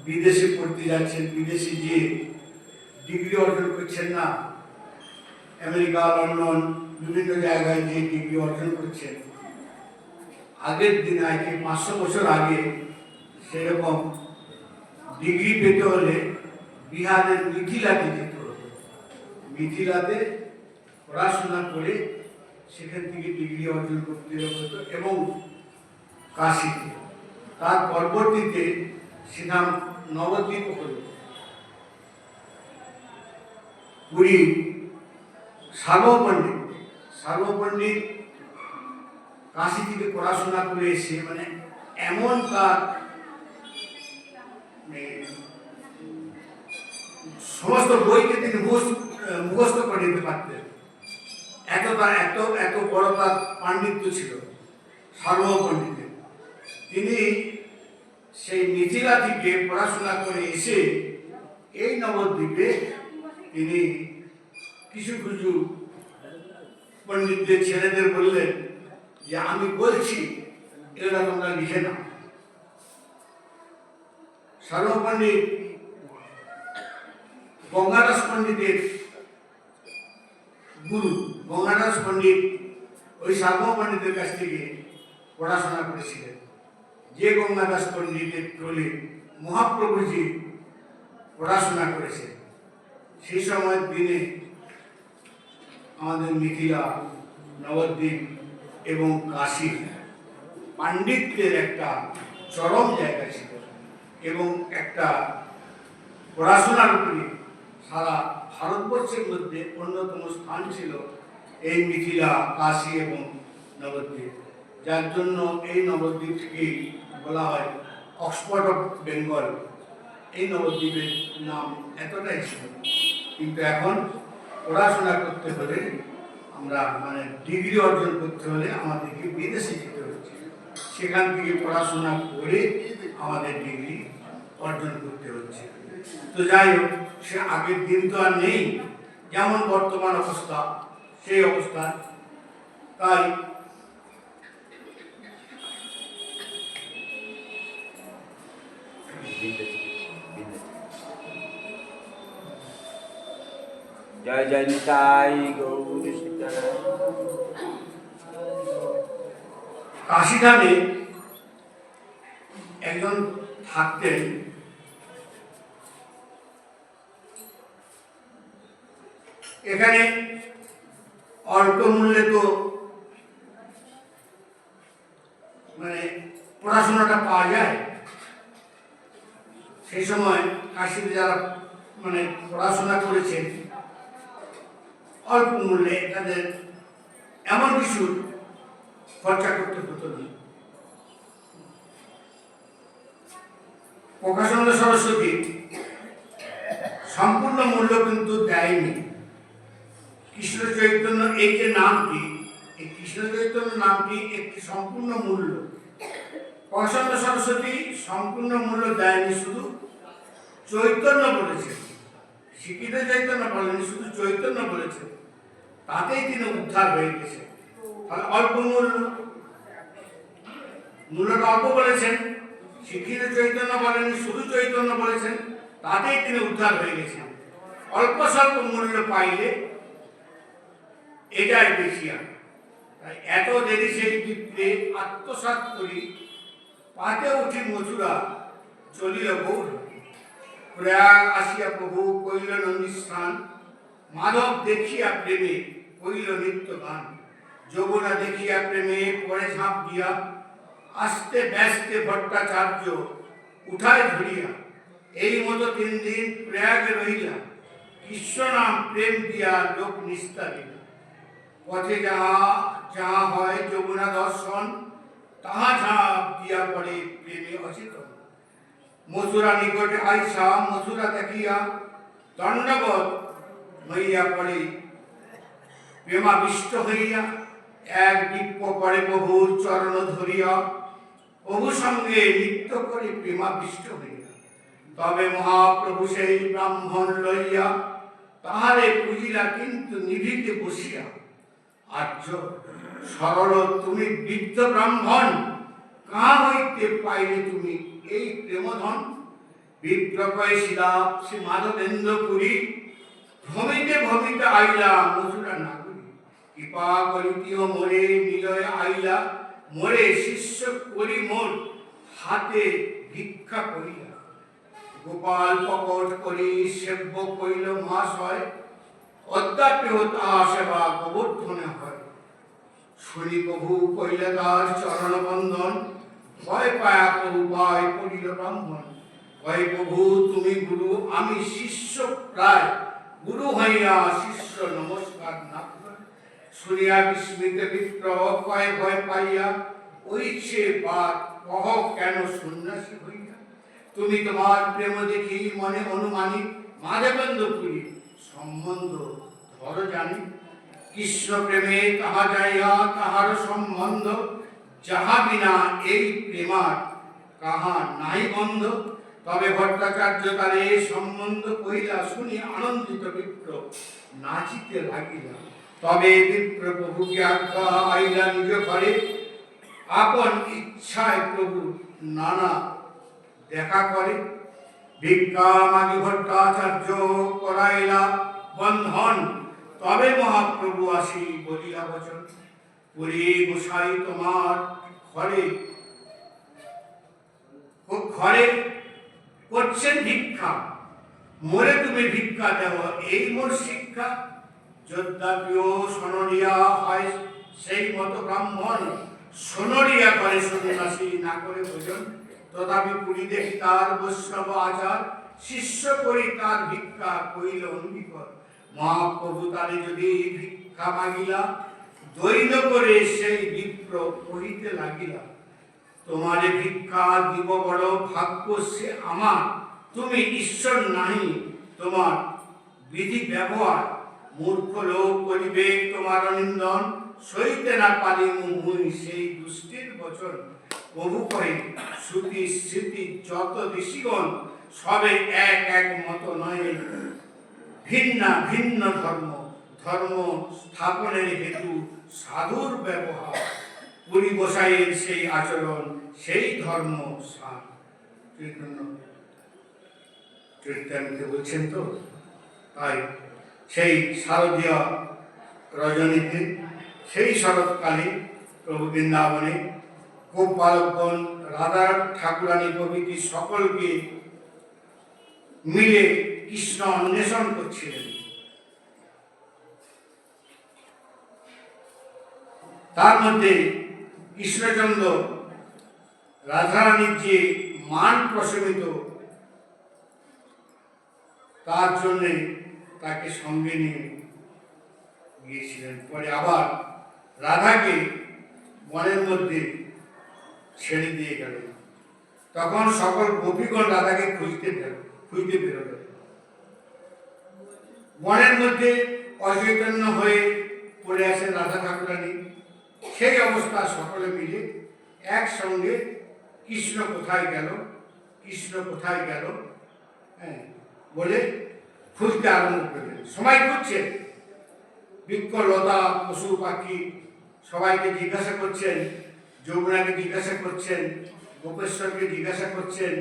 বিদেশে পড়তে যাচ্ছেন, বিদেশে গিয়ে ডিগ্রি অর্জন করছেন না, আমেরিকা লন্ডন বিভিন্ন জায়গায় গিয়ে ডিগ্রি অর্জন করছেন। আগের দিন আগে 500 বছর আগে সেরকম ডিগ্রি পেতে হলে বিহারের মিথিলাতে যেতে হতো, মিথিলাতে পড়াশোনা করে সেখান থেকে ডিগ্রি অর্জন করতে হতো, এবং কাশীতে। তার পরবর্তীতে শ্রীরাম নবদ্বীপ হল, পুরী সার্বপণ্ডিত সার্বপণ্ডিত কাশী থেকে পড়াশোনা করে এসে মানে এমন তার সমস্ত বইকে তিনি মুখস্থ করে নিতে পারতেন, এত বড় তার পাণ্ডিত্য ছিল সার্বপণ্ডিতের। তিনি সেই মিথিলা থেকে পড়াশোনা করে এসে এই নবদ্বীপে তিনি কিছু কিছু পণ্ডিতদের ছেলেদের বললেন যে আমি বলছি এগুলা তোমরা লিখে নাও। সার্বপণ্ডিত গঙ্গাদাস পণ্ডিতের গুরু, গঙ্গাদাস পণ্ডিত ওই সার্বপণ্ডিতের কাছ থেকে পড়াশোনা করেছিলেন। যে গঙ্গাদাস পণ্ডিতের টোলে মহাপ্রভুজি পড়াশোনা করেছেন, সেই সময়ের দিনে আমাদের মিথিলা, নবদ্বীপ এবং কাশী পাণ্ডিত্যের একটা চরম জায়গা ছিল এবং একটা পড়াশোনার উপরে সারা ভারতবর্ষের মধ্যে অন্যতম স্থান ছিল এই মিথিলা, কাশী এবং নবদ্বীপ। যার জন্য এই নবদ্বীপকে বলা হয় অক্সফোর্ড অফ বেঙ্গল। এই নবদ্বীপের নাম এতটাই ছিল, কিন্তু এখন পড়াশোনা করতে হলে আমরা মানে ডিগ্রি অর্জন করতে হলে আমাদেরকে বিদেশে যেতে হচ্ছে, সেখান থেকে পড়াশোনা করে আমাদের ডিগ্রি অর্জন করতে হচ্ছে। তো যাই হোক, সে আগের দিন তো আর নেই, যেমন বর্তমান অবস্থা সেই অবস্থা। তাই জয় জয় নিতাই গৌর সীতারাম। কাশীধামে একজন থাকতেন, এখানে অল্প মূল্যে তো মানে পড়াশোনাটা পাওয়া যায়। সেই সময় কাশীতে যারা মানে পড়াশোনা করেছেন অল্প মূল্যে, তাদের এমন কিছু খরচা করতে হতো না। প্রকাশানন্দ সরস্বতী সম্পূর্ণ মূল্য কিন্তু দেয়নি। কৃষ্ণ চৈতন্য এই যে নামটি, এই কৃষ্ণ চৈতন্য নামটি একটি সম্পূর্ণ মূল্য। প্রকাশানন্দ সরস্বতী সম্পূর্ণ মূল্য দেয়নি, শুধু চৈতন্য বলেছেন, শিক্ষিত চৈতন্য বলেনি, শুধু চৈতন্য বলেছেন, তাতেই তিনি উদ্ধার হয়ে গেছেন। তাহলে অল্প মূল্য, মূল্যটা অল্প বলেছেন, শিক্ষিত চৈতন্য বলেনি, শুধু চৈতন্য বলেছেন, তাতেই তিনি উদ্ধার হয়ে গেছেন। অল্প স্বল্প মূল্য পাইলে এটাই বেশি। তাই এত দেরি সেই বিপ্রে আত্মসাৎ করি, পাতে উঠি মথুরা চলিল গৌর। প্রয়াগ আসিয়া প্রভু কইল নন্দীস্থান, মাধব দেখিয়া প্রেমে কইল নিত্য গান। যমুনা দেখিয়া প্রেমে পরে ঝাঁপ দিয়া, আস্তে ব্যস্তে ভট্টাচার্য উঠায় ধরিয়া। এই মতো 3 দিন প্রয়াগে রহিলা, কৃষ্ণ নাম প্রেম দিয়া লোক নিস্তারিল। পথে যাহা যাহা হয় যমুনা দর্শন, তাহা ঝাঁপ দিয়া পড়ে প্রেমে অচেতন। মথুরা নিকটে আইসা মথুরা দেখিয়া, দণ্ডবত হইয়া পড়ে প্রেমাবিষ্ট হইয়া। এক বিপ্প পরে প্রভুর চরণ ধরিয়া, প্রভু সঙ্গে নৃত্য করে প্রেমাবিষ্ট হইয়া। তবে মহাপ্রভু সেই ব্রাহ্মণ লইয়া, তাহারে পুজিলা কিন্তু নিভিতে বসিয়া। আর্য সরল তুমি বৃদ্ধ ব্রাহ্মণ, কাহা হইতে পাইলে তুমি এই প্রেমধন। বিপ্রকয় শিলাপ শ্রী মাধবেন্দ্র পুরী, ভ্রমিতে ভ্রমিতে আইলা মথুরা নাগরী। কৃপা করিতিও মোরে নিলয় আইলা, মোরে শিষ্য করি মোর হাতে ভিক্ষা করিয়া। গোপাল প্রকট করি সেব্য কইল মহাশয়, অদ্যাপেও তাহা সেবা গোবর্ধনে হয়। শুনি প্রভু কইলে তার চরণ বন্ধন, ভয় পায়া প্রভু পায় পড়িল ব্রাহ্মণ। ভয় প্রভু তুমি গুরু আমি শিষ্য প্রায়, গুরু হইয়া শিষ্য নমস্কার না করে। শুনিয়া বিস্মিত বিপ্র ভয় ভয় পাইয়া ওইছে বাদ কহ কেন সন্ন্যাসী হইয়া। তুমি তোমার প্রেম দেখি মনে অনুমানী মাধবেন্দ্র পুরী সম্বন্ধ ধর জানি। কৃষ্ণ প্রেমে তাহা যাইয়া তাহার সম্বন্ধ, যাহা বিনা এই প্রেমার কাহা নাই বন্ধ। তবে ভট্টাচার্য তার এই সম্বন্ধ কহিলা শুনি আনন্দিত বিপ্র নাচিতে লাগিলা। তবে বিপ্র প্রভুকে আজ্ঞা আইলা নিজ ঘরে, আপন ইচ্ছায় প্রভু নানা দেখা করে। ভিক্ষা মাগি ভট্টাচার্য করাইলা বন্ধন, তবে মহাপ্রভু আসি বলিয়া বচন। পুরী গোসাই তোমার ঘরে ঘরে করছেন ভিক্ষা, মোরে তুমি ভিক্ষা দেও এই মোর শিক্ষা। যদ্যাপিও সনরিয়া হয় সেই মতো ব্রাহ্মণ, সনরিয়া করে সন্ন্যাসী না করে ভোজন। তথাপি পুরী দেখি তার বৈষ্ণব আচার, শিষ্য করি তার ভিক্ষা কইল অঙ্গীকর। মহাপ্রভু তারে যদি ভিক্ষা মাগিলা, দৈন করে সেই বিপ্র কহিতে লাগিলা। তোমারে ভিক্ষা দিব বড় ভাগ্য সে আমার, তুমি ঈশ্বর নাহি তোমার বিধি ব্যবহার। মূর্খ লোক করিবে তোমার নিন্দন, সইতে না পারি মুই সেই দুষ্টির বচন। প্রভু কহে শ্রুতি স্মৃতি যত ঋষিগণ, সবে এক এক মত নয় ভিন্ন ভিন্ন ধর্ম। ধর্ম স্থাপনের হেতু সাধুর ব্যবহার, পুরী গোসাইয়ের সেই আচরণ সেই ধর্ম সার। চৈতন্য বলছেন তো, তাই সেই শারদীয় রজনীতে সেই শরৎকালে প্রভু বৃন্দাবনে গোপালগণ রাধা ঠাকুরানী প্রভৃতি সকলকে মিলে কৃষ্ণ অন্বেষণ করছিলেন। তার মধ্যে কৃষ্ণচন্দ্র রাধারানীর যে মান প্রশমিত, তার জন্য তাকে সঙ্গে নিয়ে গিয়েছিলেন। পরে আবার রাধাকে বনের মধ্যে ছেড়ে দিয়ে গেলেন। তখন সকল গোপীগণ রাধাকে খুঁজতে বেরোল। বনের মধ্যে অচৈতন্য হয়ে পড়ে আসেন রাধা ঠাকুরানী। সেই অবস্থা সকলে মিলে একসঙ্গে কৃষ্ণ কোথায় গেল, কৃষ্ণ কোথায় গেল হ্যাঁ বলে খুঁজতে আরম্ভ করলেন। সবাই খুঁজছেন, বৃক্ষ লতা পশু পাখি সবাইকে জিজ্ঞাসা করছেন। যমুনাকে জিজ্ঞাসা করছেন, গোপেশ্বরকে জিজ্ঞাসা করছেন,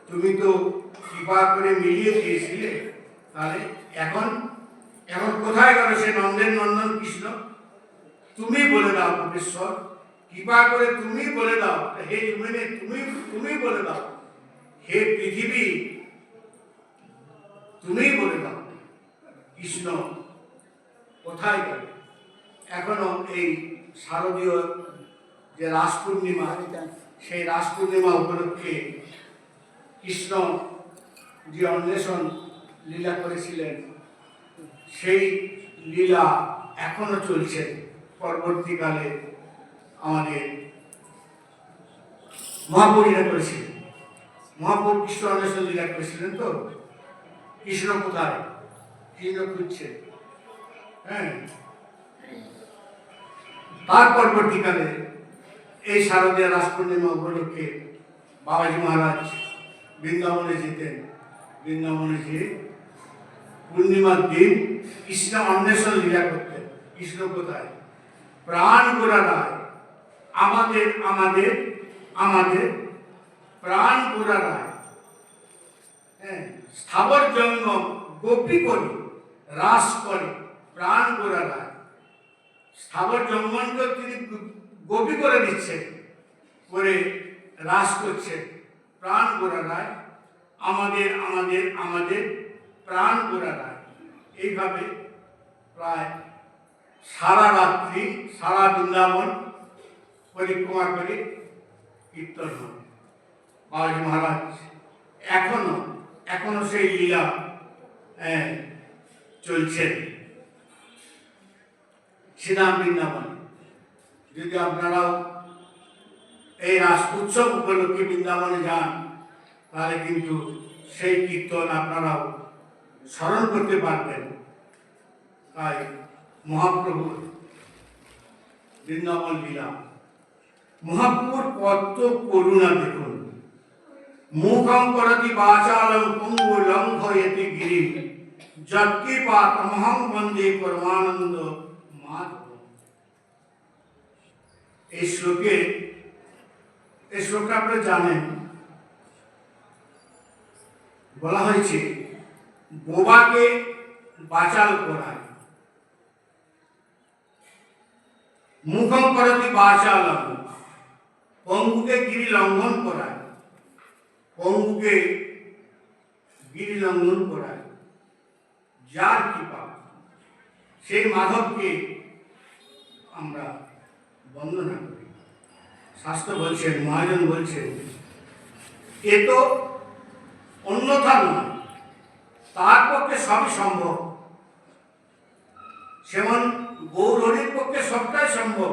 তুমি তো কৃপা করে মিলিয়ে দিয়েছিলে, তাহলে এখন এখন কোথায় গেল সে নন্দের নন্দন কৃষ্ণ? তুমি বলে দাও গোপেশ্বর, কৃপা করে তুমি বলে দাও। হে যমুনে তুমি বলে দাও, হে পৃথিবী তুমি বলে দাও কৃষ্ণ কোথায় গেল। এখনো এই শারদীয় যে রাস পূর্ণিমা, সেই রাস পূর্ণিমা উপলক্ষে কৃষ্ণ যে অন্বেষণ লীলা করেছিলেন, সেই লীলা এখনো চলছে। পরবর্তীকালে আমাদের মহাপুরীরা করেছিলেন, মহাপুর কৃষ্ণ অন্বেষণ লীলা করেছিলেন। তো কৃষ্ণ কোথায়, কৃষ্ণ খুঁজছে। হ্যাঁ, তার পরবর্তীকালে এই শারদীয় রাস পূর্ণিমা উপলক্ষে বাবাজি মহারাজ বৃন্দাবনে যেতেন। বৃন্দাবনে গিয়ে পূর্ণিমার দিন কৃষ্ণ অন্বেষণ লীলা করতেন। কৃষ্ণ কোথায়? প্রাণ গোরা রায়, আমাদের আমাদের আমাদের প্রাণ গোরা রায়। হ্যাঁ, স্থাবর জঙ্গম গোপী করে রাস করে প্রাণ গোরা রায়। স্থাবর জঙ্গমকে তিনি গোপী করে দিচ্ছেন, করে রাস করছেন প্রাণ গোরা রায়। আমাদের আমাদের আমাদের প্রাণ গোরা রায়। এইভাবে প্রায় সারা রাত্রি সারা বৃন্দাবন পরিক্রমা করে কীর্তন হয়। বাবাজি মহারাজ এখনো সেই লীলা চলছেন শ্রীরাম বৃন্দাবনে। যদি আপনারাও এই রাস উৎসব উপলক্ষে বৃন্দাবনে যান, তাহলে কিন্তু সেই কীর্তন আপনারাও স্মরণ করতে পারবেন। তাই মহাপ্রভুর বৃন্দাবন লীলা, মহাপ্রভুর কত করুণা দেখুন। মুখং করতি বাচালং পঙ্গু লঙ্ঘয়তি গিরিম যৎকৃপা তমহং বন্দে পরমানন্দ মাধব। এই শ্লোকটা আপনারা জানেন, বলা হয়েছে বোবাকে বাচাল করায়। মুখং করতি বাচালং, পঙ্গুকে গিরি লঙ্ঘন করায়, পঙ্গুকে গিরি লঙ্ঘন করায়। যার কৃপা, সেই মাধবকে আমরা বন্দনা করি। শাস্ত্র বলছেন, মহাজন বলছেন, এ তো অন্যথা নয়, তার পক্ষে সবই সম্ভব। যেমন গৌরহরির পক্ষে সবটাই সম্ভব,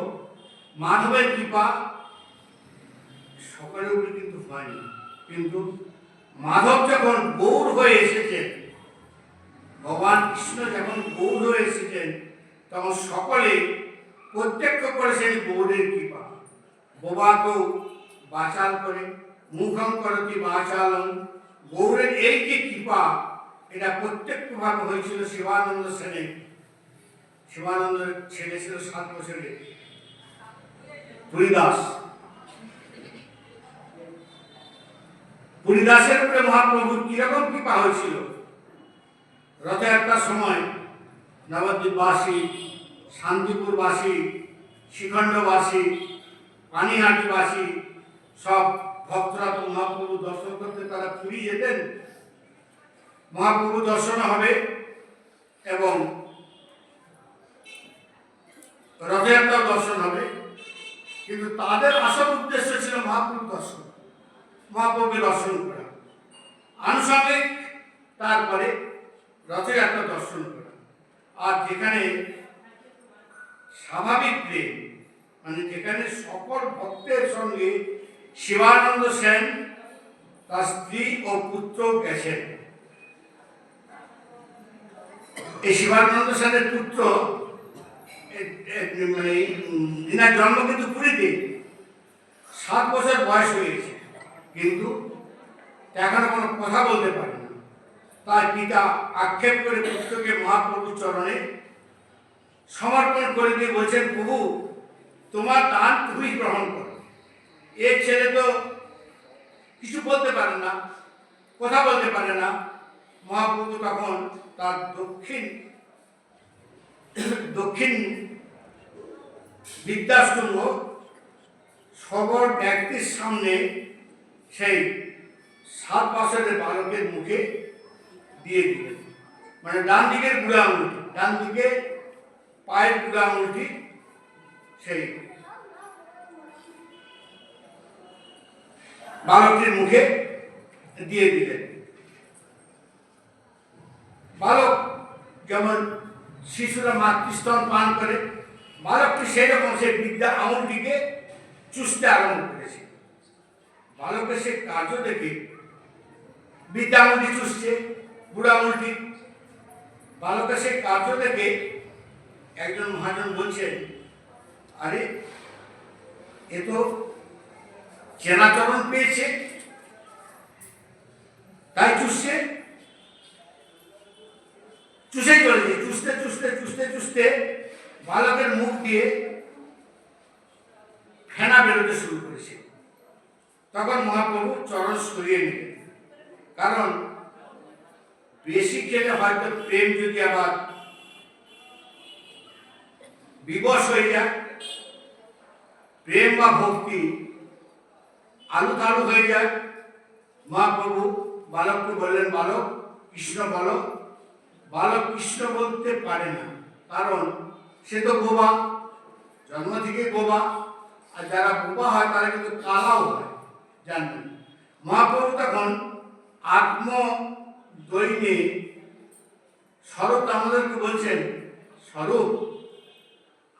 মাধবের কৃপা সকলের উপরে কিন্তু হয়নি। কিন্তু মাধব যখন গৌর হয়ে এসেছেন, ভগবান কৃষ্ণ যখন গৌর হয়ে এসেছেন, তখন সকলে প্রত্যক্ষ করেছেন গৌরের কৃপা। বোবাকেও বাচাল করে, মুখং করতি বাচালং, গৌরের এই যে কৃপা, এটা প্রত্যক্ষভাবে হয়েছিল শিবানন্দ সেনের। শিবানন্দের ছেলে ছিল 7 বছরের পুরীদাস। পুরীদাসের উপরে মহাপ্রভুর কিরকম কৃপা হয়েছিল। রথযাত্রার সময় নবদ্বীপবাসী, শান্তিপুরবাসী, শ্রীখণ্ডবাসী, পানিহাটিবাসী সব ভক্তরা তো মহাপ্রভু দর্শন করতে তারা পুরী যেতেন। মহাপ্রভু দর্শন হবে এবং রথযাত্রা দর্শন হবে, কিন্তু তাদের আসল উদ্দেশ্য ছিল মহাপ্রভু দর্শন, মহাপ্রভুকে দর্শন করা, আনুষঙ্গিক তারপরে রথযাত্রা দর্শন করা। আর যেখানে স্বাভাবিক প্রেম, মানে যেখানে সকল ভক্তের সঙ্গে শিবানন্দ সেন তার স্ত্রী ও পুত্র গেছেন। এই শিবানন্দ সেনের পুত্র, মানে এনার জন্ম কিন্তু পুরীতে, 7 বছর বয়স হয়েছে, কিন্তু এখনো কোনো কথা বলতে পারে না। তার পিতা আক্ষেপ করে পুত্রকে মহাপ্রভুর চরণে সমর্পণ করে দিয়ে বলছেন, প্রভু তোমার দান তুমি গ্রহণ করো। এর ছেলে তো কিছু বলতে পারে না, কথা বলতে পারে না। মহাপ্রভু তখন তার দক্ষিণ বিদ্যাস্তম্ভ সবর ব্যক্তির সামনে সেই 7 বছরের বালকের মুখে দিয়ে দিলেন। মানে ডান দিকের বুড়া আঙুলটি, ডান দিকে পায়ের বুড়া আঙুলটি সেই বালকটির মুখে দিয়ে দিলেন। বালক যেমন শিশুরা মাতৃস্তন পান করে, বালকটি সেই রকম সে বিদ্যা আঙুলটিকে চুষতে আরম্ভ করেছে। বালকের সে কার্য দেখে বিদ্যা আঙুলটি চুষছে, বুড়া আঙুলটি। বালকের সে কার্য দেখে একজন মহাজন বলছেন, আরে এ তো চেনাচরণ পেয়েছে, তাই চুষছে। চুষেই চলেছে, চুষতে চুষতে চুষতে চুষতে বালকের মুখ দিয়ে ফেনা বেরোতে শুরু করেছে। তখন মহাপ্রভু চরণ সরিয়ে নিলেন, কারণ বেশি খেলে হয়তো প্রেম যদি আবার বিবশ হয়ে যায়, প্রেম বা ভক্তি আলু থালু হয়ে যায়। মহাপ্রভু বালককে বললেন, বালক কৃষ্ণ বলো। বালক কৃষ্ণ বলতে পারে না, কারণ সে তো বোবা, জন্ম থেকে বোবা। আর যারা বোবা হয় তারা কিন্তু কালাও হয়, জানবেন। মহাপ্রভু তখন আত্মদৈন্যে স্বরূপ দামোদরকে বলছেন, স্বরূপ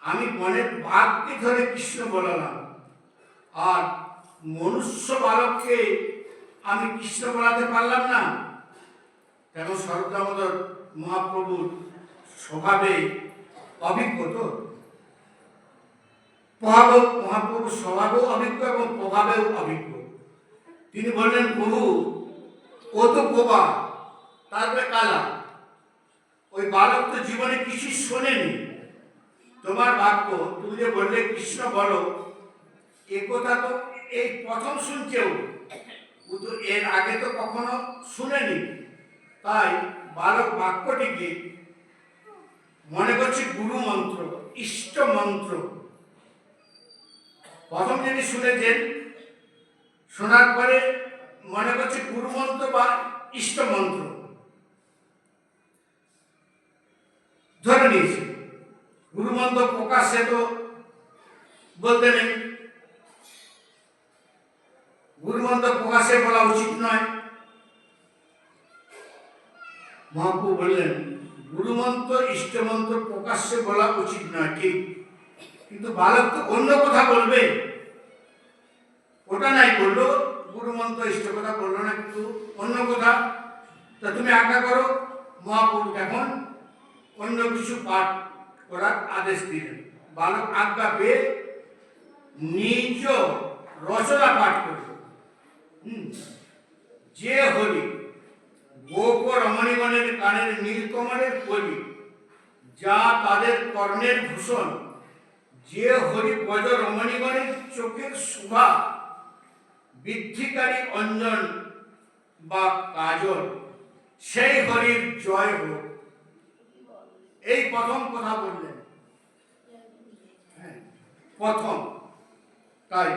আমি বনের বাঘকে ধরে কৃষ্ণ বলালাম, আর মনুষ্য বালককে আমি কৃষ্ণ বলাতে পারলাম না। কেন স্বরূপ দামোদর মহাপ্রভুর স্বভাবে অভিজ্ঞ তো, মহাপ্রভুর স্বভাবেও অভিজ্ঞ এবং প্রভাবেও অভিজ্ঞ। তিনি বললেন, প্রভু ও তো বোবা, তারপরে কালা, ওই বালক তো জীবনে কিছু শোনেনি। তোমার বাক্য তুমি যে বললে কৃষ্ণ বলো, এ কথা তো এই প্রথম শুনছেও, ও তো এর আগে তো কখনো শুনেনি। তাই বালক বাক্যটিকে মনে করছে গুরু মন্ত্র, ইষ্ট মন্ত্র। প্রথম যিনি শুনেছেন, শোনার পরে মনে করছে গুরু মন্ত্র বা ইষ্ট মন্ত্র ধরে নিয়েছে। গুরু মন্ত্র প্রকাশ্যে তো বলতে নেই, গুরু মন্ত্র প্রকাশ্যে বলা উচিত নয়। মহাপ্রভু বললেন, গুরু মন্ত্র ইষ্ট মন্ত্র প্রকাশ্যে বলা উচিত নয়, ঠিক, কিন্তু বালক তো অন্য কথা বলবে, ওটা নাই বললো, গুরু মন্ত্র ইষ্ট কথা বললো না, কিন্তু অন্য কথা। তা তুমি আজ্ঞা করো। মহাপ্রভু এখন অন্য কিছু পাঠ করার আদেশ দিলেন। বালক আজ্ঞা পেয়ে নিজ রচনা পাঠ করল। যে হরি গোপ রমণীগণের কানের নীলকমলের কলি, যা তাদের কর্ণের ভূষণ, যে হরি ব্রজ রমণীগণের চোখের শোভা, বৃদ্ধিকারী অঞ্জন বা কাজল, সেই হরির জয় হোক। এই প্রথম কথা বললেন, প্রথম। তাই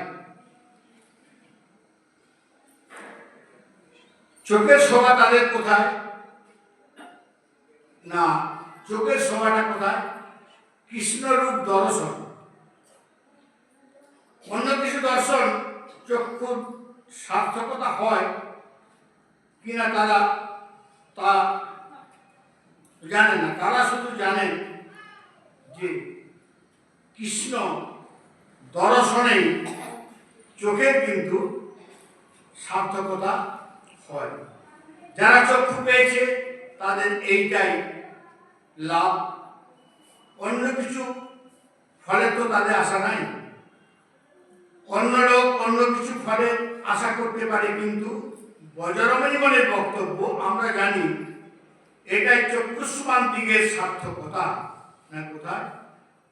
চোখের শোভা তাদের কোথায় না, চোখের শোভাটা কোথায়? কৃষ্ণরূপ দর্শন। অন্য কিছু দর্শন চক্ষুর সার্থকতা হয় কিনা তারা তা জানে না। তারা শুধু জানেন যে কৃষ্ণ দর্শনেই চোখের কিন্তু সার্থকতা হয়। যারা চক্ষু পেয়েছে তাদের এইটাই লাভ, অন্য কিছু ফলে তো তাদের আশা নাই। অন্য লোক অন্য কিছু ফলে আশা করতে পারে, কিন্তু ব্রজরমণীগণের বক্তব্য আমরা জানি এটাই চক্ষুষ্মান দিকের সার্থকতা না। কোথায়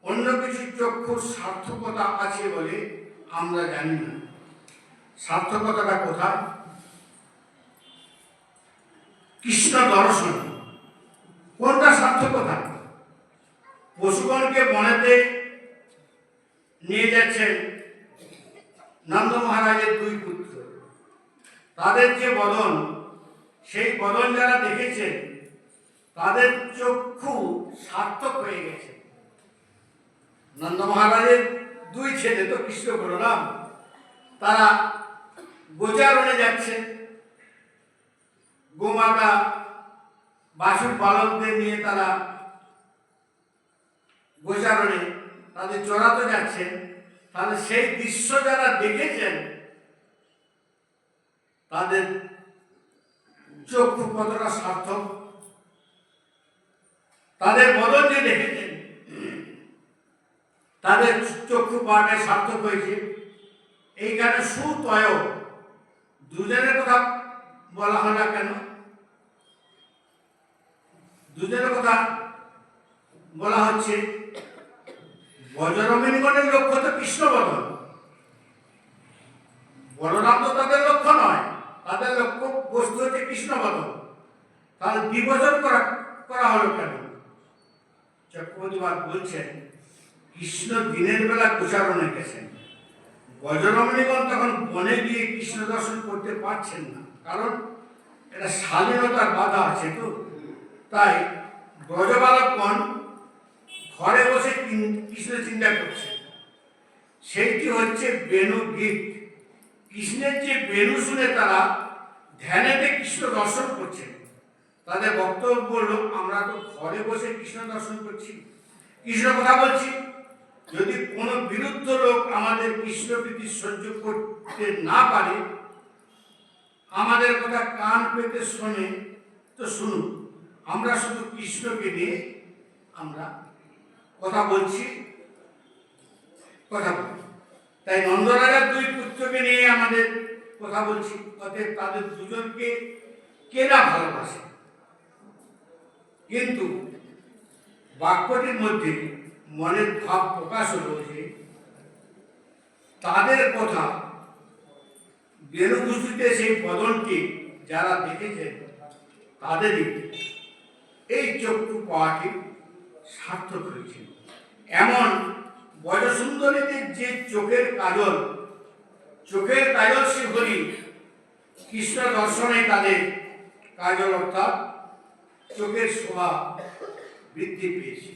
অন্য কিছু চক্ষুর সার্থকতা আছে বলে আমরা জানি না। সার্থকতাটা কোথায়? কৃষ্ণ দর্শন। কোনটা সার্থকতা? পশুগণকে বনেতে নিয়ে যাচ্ছেন নন্দ মহারাজের দুই পুত্র, তাদের যে বদন, সেই বদন যারা দেখেছেন তাদের চক্ষু সার্থক হয়ে গেছে। নন্দ মহারাজের দুই ছেলে তো কৃষ্ণ বলরাম, তারা গোচারণে যাচ্ছে, গোমাতা বাসুর বালকদের নিয়ে তারা গোচারণে তাদের চড়াতে যাচ্ছেন। তাহলে সেই দৃশ্য যারা দেখেছেন তাদের চক্ষু কতটা সার্থক, তাদের বদন যে দেখেছেন তাদের চক্ষু পাওয়াটাই সার্থক হয়েছে। এইখানে সুতয় দুজনের কথা বলা হয় না কেন? দুজনের কথা বলা হচ্ছে, ব্রজরমণীগণের লক্ষ্য তো কৃষ্ণ বদন, বলরাম তো তাদের লক্ষ্য নয়, তাদের লক্ষ্য বস্তু হচ্ছে কৃষ্ণ বদন। তাহলে বিভাজন করা হলো কেন? চক্রবর্তী বলছেন, কৃষ্ণ দিনের বেলা গোচারণে গেছেন, ব্রজরমণীগণ তখন বনে গিয়ে কৃষ্ণ দর্শন করতে পারছেন না, কারণ এটা স্বাধীনতার বাধা আছে তো। তাই ব্রজবালকগণ ঘরে বসে কৃষ্ণ চিন্তা করছে। সেইটি হচ্ছে বেণু গীত। কৃষ্ণের যে বেণু শুনে তারা ধ্যানেতে কৃষ্ণ দর্শন করছেন। তাদের বক্তব্য হলো, আমরা তো ঘরে বসে কৃষ্ণ দর্শন করছি, কৃষ্ণ কথা বলছি, যদি কোনো বিরুদ্ধ লোক আমাদের কৃষ্ণ প্রীতি সহ্য করতে না পারে, আমাদের কথা কান পেতে শোনে তো শুনুক, আমরা শুধু কৃষ্ণকে নিয়ে আমরা কথা বলছি, কথা বলি। তাই নন্দরাজার দুই পুত্রকে নিয়ে আমাদের কথা বলছি, অতএব তাদের দুজনকে কে না ভালোবাসে। কিন্তু বাক্যটির মধ্যে মনের ভাব প্রকাশ হলো যে তাদের কথা বেণুভূষিতে সেই বদনকে যারা দেখেছেন তাদেরই এই চক্ষু পাওয়াটি সার্থক হয়েছে। এমন বজসুন্দরীদের যে চোখের কাজল সে হরি কৃষ্ণ দর্শনে তাদের কাজল অর্থাৎ চোখের শোভা বৃদ্ধি পেয়েছে।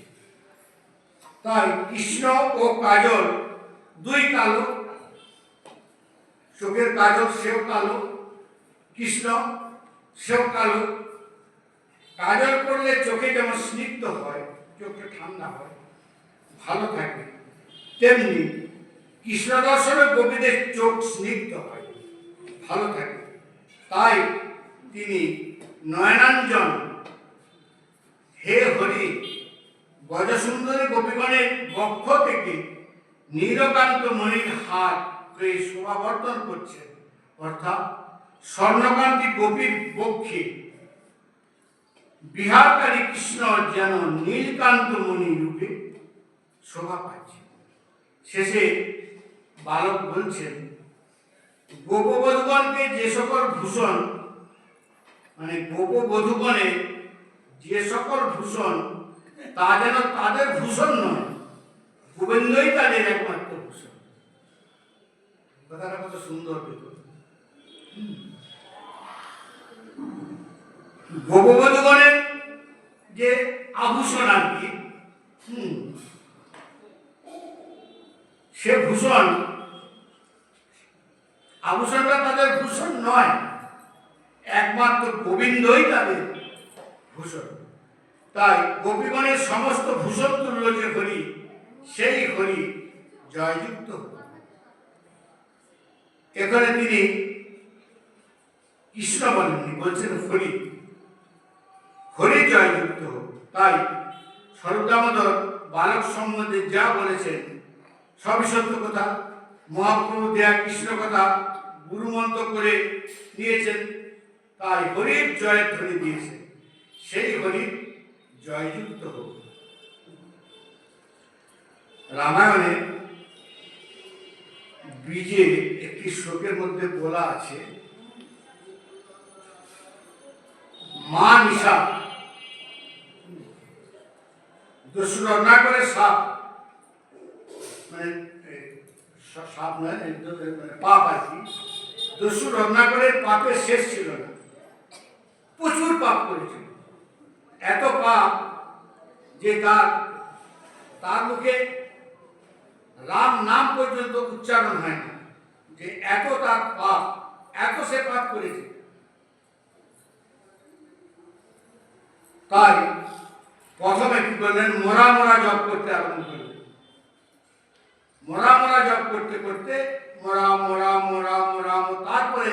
তাই কৃষ্ণ ও কাজল দুই কালো, চোখের কাজল সেও কালো, কৃষ্ণ সেও কালো। কাজল করলে চোখে যেমন স্নিগ্ধ হয়, চোখে ঠান্ডা হয়, ভালো থাকে, তেমনি কৃষ্ণ দর্শনে গোপীদের চোখ স্নিগ্ধ হয়, ভালো থাকে। তাই তিনি নয়নাঞ্জন হে হরি গজসুন্দরী গোপীগণের বক্ষ থেকে নীলকান্ত মণির হাত হয়ে শোভাবর্ধন করছেন, অর্থাৎ স্বর্ণকান্তি গোপীর বক্ষে বিহারকারী কৃষ্ণ যেন নীলকান্ত মণি রূপে শোভা পাচ্ছে। শেষে বালক বলছেন, গোপবধূগণকে যে সকল ভূষণ, মানে গোপবধূগণের যে সকল ভূষণ তা যেন তাদের ভূষণ নয়, গোবিন্দই তাদের একমাত্র ভূষণ। কথাটা কত সুন্দর দেখুন। গোপবধূগণের যে আভূষণ আর কি, সে ভূষণ, আভূষণটা তাদের ভূষণ নয়, একমাত্র গোবিন্দই তাদের ভূষণ। তাই গোপীগণের সমস্ত ভূষণ তুল্য যে হরি, সেই হরি জয়যুক্ত। এখানে তিনি কৃষ্ণ বলেননি, বলছেন হরি, হরি জয়যুক্ত। তাই স্বরূপ দামোদর বালক সম্বন্ধে যা বলেছেন সবই সত্য কথা। মহাপ্রভু দেয়া কৃষ্ণ কথা গুরুমন্ত্র করে নিয়েছেন, তাই হরির জয়ের ধ্বনি দিয়েছেন, সেই হরি জয়যুক্ত হোক। রামায়ণে বীজে একটি শ্লোকের মধ্যে বলা আছে, মা নিশা, দস্যুর অন্যায় করে সাপ, মানে সাপ নয়, মানে পাপ আর কি। দস্যুর অন্যায় করে পাপের শেষ ছিল না, প্রচুর পাপ করেছিল, এত পাপ যে তার মুখে রাম নাম পর্যন্ত উচ্চারণ হয় না, যে এত তার পাপ, এত সে পাপ করেছে। তাই প্রথমে কি করলেন, মোরা মোরা জপ করতে আরম্ভ করলেন। মোরা মোরা জপ করতে করতে মোরা মোরা মোরা মোরা, তারপরে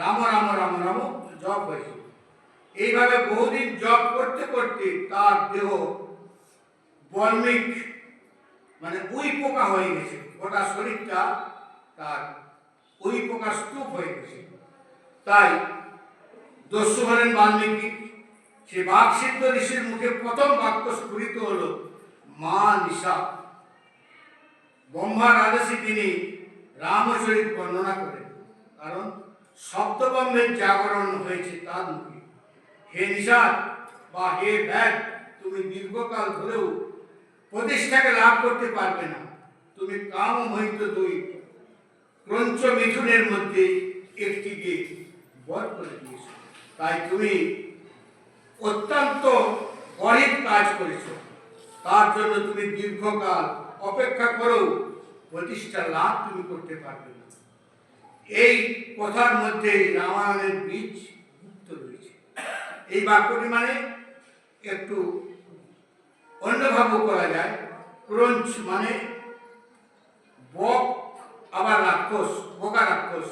রাম রাম রাম রাম জপ হয়েছে। এইভাবে বহুদিন জপ করতে করতে তার দেহ বল্মিক, মানে উই পোকা হয়ে গেছে, গোটা শরীরটা তার উই পোকার স্তূপ হয়ে গেছে। তাই দস্যু হলেন বাল্মীকি। সে বাকসিদ্ধ ঋষির মুখে প্রথম বাক্য স্ফুরিত হল মা নিশা। ব্রহ্মার আদেশে তিনি রামচরিত বর্ণনা করেন, কারণ শব্দব্রহ্মের জাগরণ হয়েছে তার মুখে। হে নিশাদ বা হে ব্যাগ, তুমি দীর্ঘকাল ধরেও প্রতিষ্ঠাকে লাভ করতে পারবে না। তুমি কাম মোহিত দুই ক্রঞ্চ মিথুনের মধ্যে একটিকে বধ করে দিয়েছ। তাই তুমি অত্যন্ত গরিব কাজ করেছ, তার জন্য তুমি দীর্ঘকাল অপেক্ষা করেও প্রতিষ্ঠা লাভ তুমি করতে পারবে না। এই কথার মধ্যে রামায়ণের বীজ গুপ্ত রয়েছে। এই বাক্যটি মানে একটু অন্যভাবেও করা যায়। ক্রঞ্চ মানে বক, আবার রাক্ষস, বোকা রাক্ষস।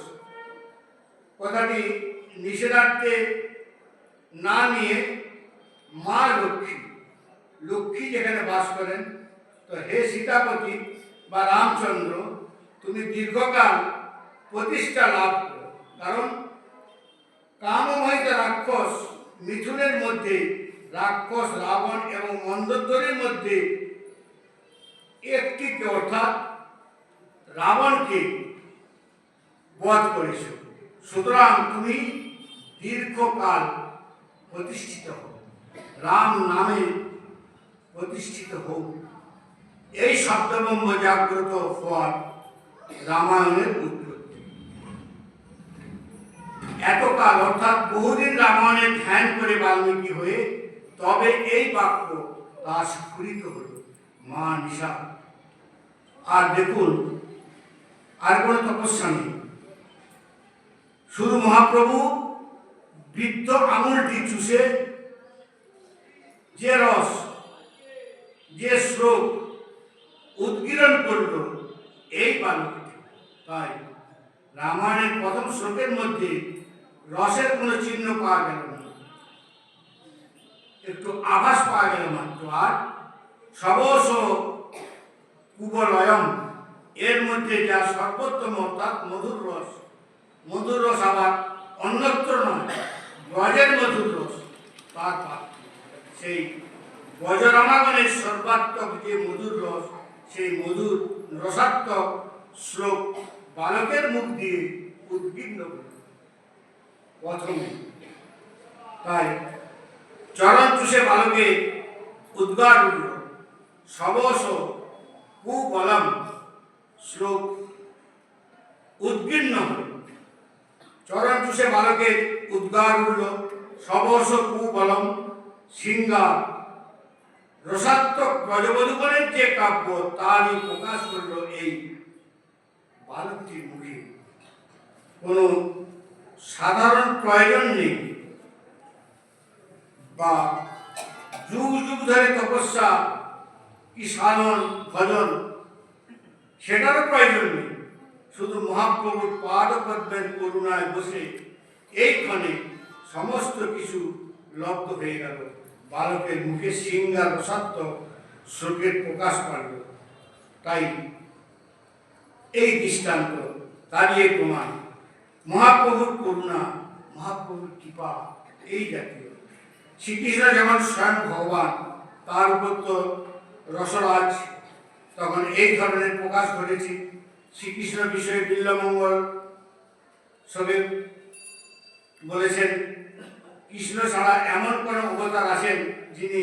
কথাটি নিষেধার্থে না নিয়ে মা লক্ষ্মী, লক্ষ্মী যেখানে বাস করেন, তো হে সীতাপতি বা রামচন্দ্র, তুমি দীর্ঘকাল প্রতিষ্ঠা লাভ করো। কারণ কামমোহিত রাক্ষস মিথুনের মধ্যে, রাক্ষস রাবণ এবং মন্দোদরীর মধ্যে একটিকে অর্থাৎ রাবণকে বধ করেছ। সুতরাং তুমি দীর্ঘকাল প্রতিষ্ঠিত হও, রাম নামে প্রতিষ্ঠিত হোক। এই শব্দবম্ব জাগ্রত হওয়ার রামায়ণের উৎপত্তি। এতকাল অর্থাৎ বহুদিন রামায়ণের ধ্যান করে বাল্মীকি হয়ে তবে এই বাক্য তা স্ফুরিত হল, মা নিশা। আর দেখুন, আর কোনো তপস্যা নেই, শুধু মহাপ্রভু বৃদ্ধ আঙুলটি চুষে যে রস, যে শ্লোক উদ্গীরণ করল এই বালকটি। তাই রামায়ণের প্রথম শ্লোকের মধ্যে রসের কোনো চিহ্ন পাওয়া গেল না, একটু আভাস পাওয়া গেল মাত্র। আর সবস কুবলয়ম, এর মধ্যে যা সর্বোত্তম অর্থাৎ মধুর রস, মধুর রস আবার অন্যত্র নয়, ব্রজের মধুর রস, তার পাত্র সেই ব্রজরমাগণের সর্বাত্মক যে মধুর রস, সেই মধুর রসাত্মক শ্লোক বালকের মুখ দিয়ে উদ্বিগ্ন হল প্রথমে। তাই চরণ চুষে বালকে উদ্গার উঠল, সবস কুবলম, শ্লোক উদ্গীর্ণ হল। চরণ চুষে বালকের উদ্গার উঠল, সবস কুবলম সিংহার রসাত্মক ব্রজবধূগণের যে কাব্য তারই প্রকাশ করল এই বালকটির মুখে। কোনো সাধারণ প্রয়োজন নেই বা যুগ যুগ ধরে তপস্যা কি সাধন ভজন সেটারও প্রয়োজন নেই। শুধু মহাপ্রভুর পাদপদ্মের করুণায় বসে এই ক্ষণে সমস্ত কিছু লব্ধ হয়ে গেল, বালকের মুখে সিংহার রসাত্মক শ্লোকের প্রকাশ পারল। তাই এই দৃষ্টান্ত দাঁড়িয়ে প্রমাণ মহাপ্রভুর করুণা, মহাপ্রভুর কৃপা এই জাতীয়। শ্রীকৃষ্ণ যেমন স্বয়ং ভগবান, তার উপর তো রসরাজ, তখন এই ধরনের প্রকাশ ঘটেছে। শ্রীকৃষ্ণ বিষয়ে বিল্বমঙ্গল সবে বলেছেন, কৃষ্ণ ছাড়া এমন কোন অবতার আছেন যিনি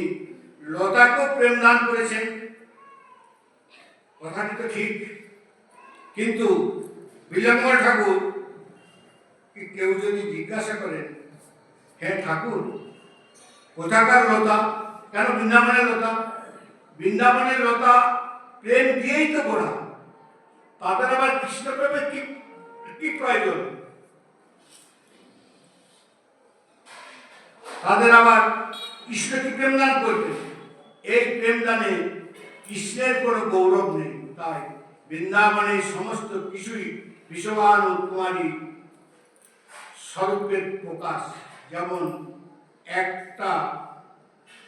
লতাকেও প্রেম দান করেছেন। কথাটি তো ঠিক, কিন্তু বিল্বমঙ্গল ঠাকুর কেউ যদি জিজ্ঞাসা করেন, হে ঠাকুর কোথাকার লতা, কেন বৃন্দাবনের লতা? বৃন্দাবনের লতা প্রেম দিয়েই তো ভরা, তাদের আবার কৃষ্ণ প্রেমের কি প্রয়োজন? তাদের আবার কৃষ্ণ কি প্রেম দান করবে? এই প্রেম দানে কৃষ্ণের কোনো গৌরব নেই। তাই বৃন্দাবনের সমস্ত কিছুই বিশ্ববান ও কুমারী স্বরূপের প্রকাশ। যেমন একটা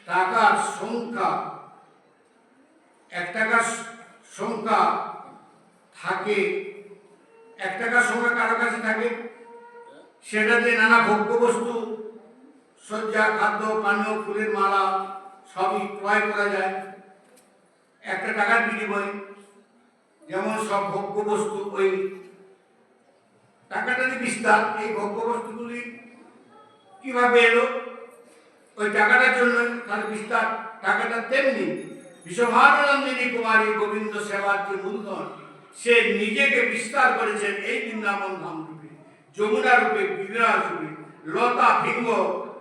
টাকার সংখ্যা, এক টাকার সংখ্যা থাকে, এক টাকার সংখ্যা কারো কাছে থাকে, সেটাতে নানা ভোগ্য বস্তু, সজ্জা, খাদ্য, পানীয়, ফুলের মালা সবই ক্রয় করা যায় একটা টাকার বিনিময়ে। যেমন সব ভোগ্য বস্তু ওই টাকাটারই বিস্তার। এই ভোগ্য বস্তুগুলি কিভাবে এলো? ওই টাকাটার জন্য তার বিস্তার। টাকাটা তেমনি বিশ্বভানন্দিনী কুমারী গোবিন্দ সেবার যে মূলধন, সে নিজেকে বিস্তার করেছেন এই বৃন্দাবন ধাম রূপে, যমুনা রূপে, বিরাজ রূপে, লতা, ভিঙ্গ,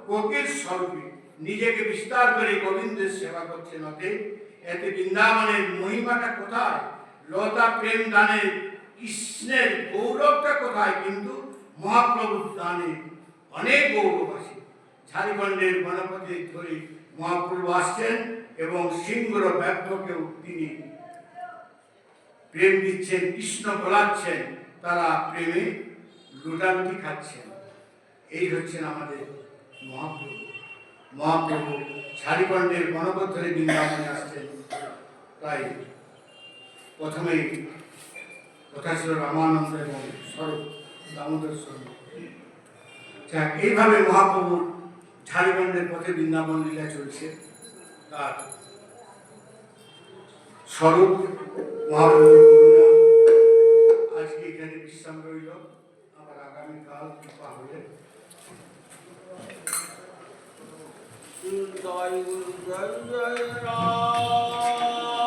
কোকিল স্বরূপে নিজেকে বিস্তার করে গোবিন্দের সেবা করছেন। অতএব এতে বৃন্দাবনের মহিমাটা কোথায়? লতা প্রেম দানের কৃষ্ণের গৌরবটা কোথায়? কিন্তু মহাপ্রভুর দানে অনেক গৌরব আছে। ঝাড়খণ্ডের গণপতি ধরে মহাপ্রভু আসছেন এবং সিংহর ব্যাঘ্রকেও তিনি প্রেম দিচ্ছেন, কৃষ্ণ বলাচ্ছেন, তারা প্রেমে লুটালুটি খাচ্ছেন। এই হচ্ছেন আমাদের মহাপ্রভু। মহাপ্রভু ঝাড়খণ্ডের গণপতি ধরে বৃন্দাবনে আসছেন। তাই প্রথমেই কথা ছিল রামানন্দ এবং স্বরূপ দামোদর স্বরূপ। এইভাবে মহাপ্রভুর ঝাড়খণ্ডের পথে বৃন্দাবন লীলা চলছে। তার স্বরূপ মহাপ্রভুর করুণা। আজকে এখানে বিশ্রাম রইল, আবার আগামীকাল কৃপা হলে জয় জয় জয় রাম।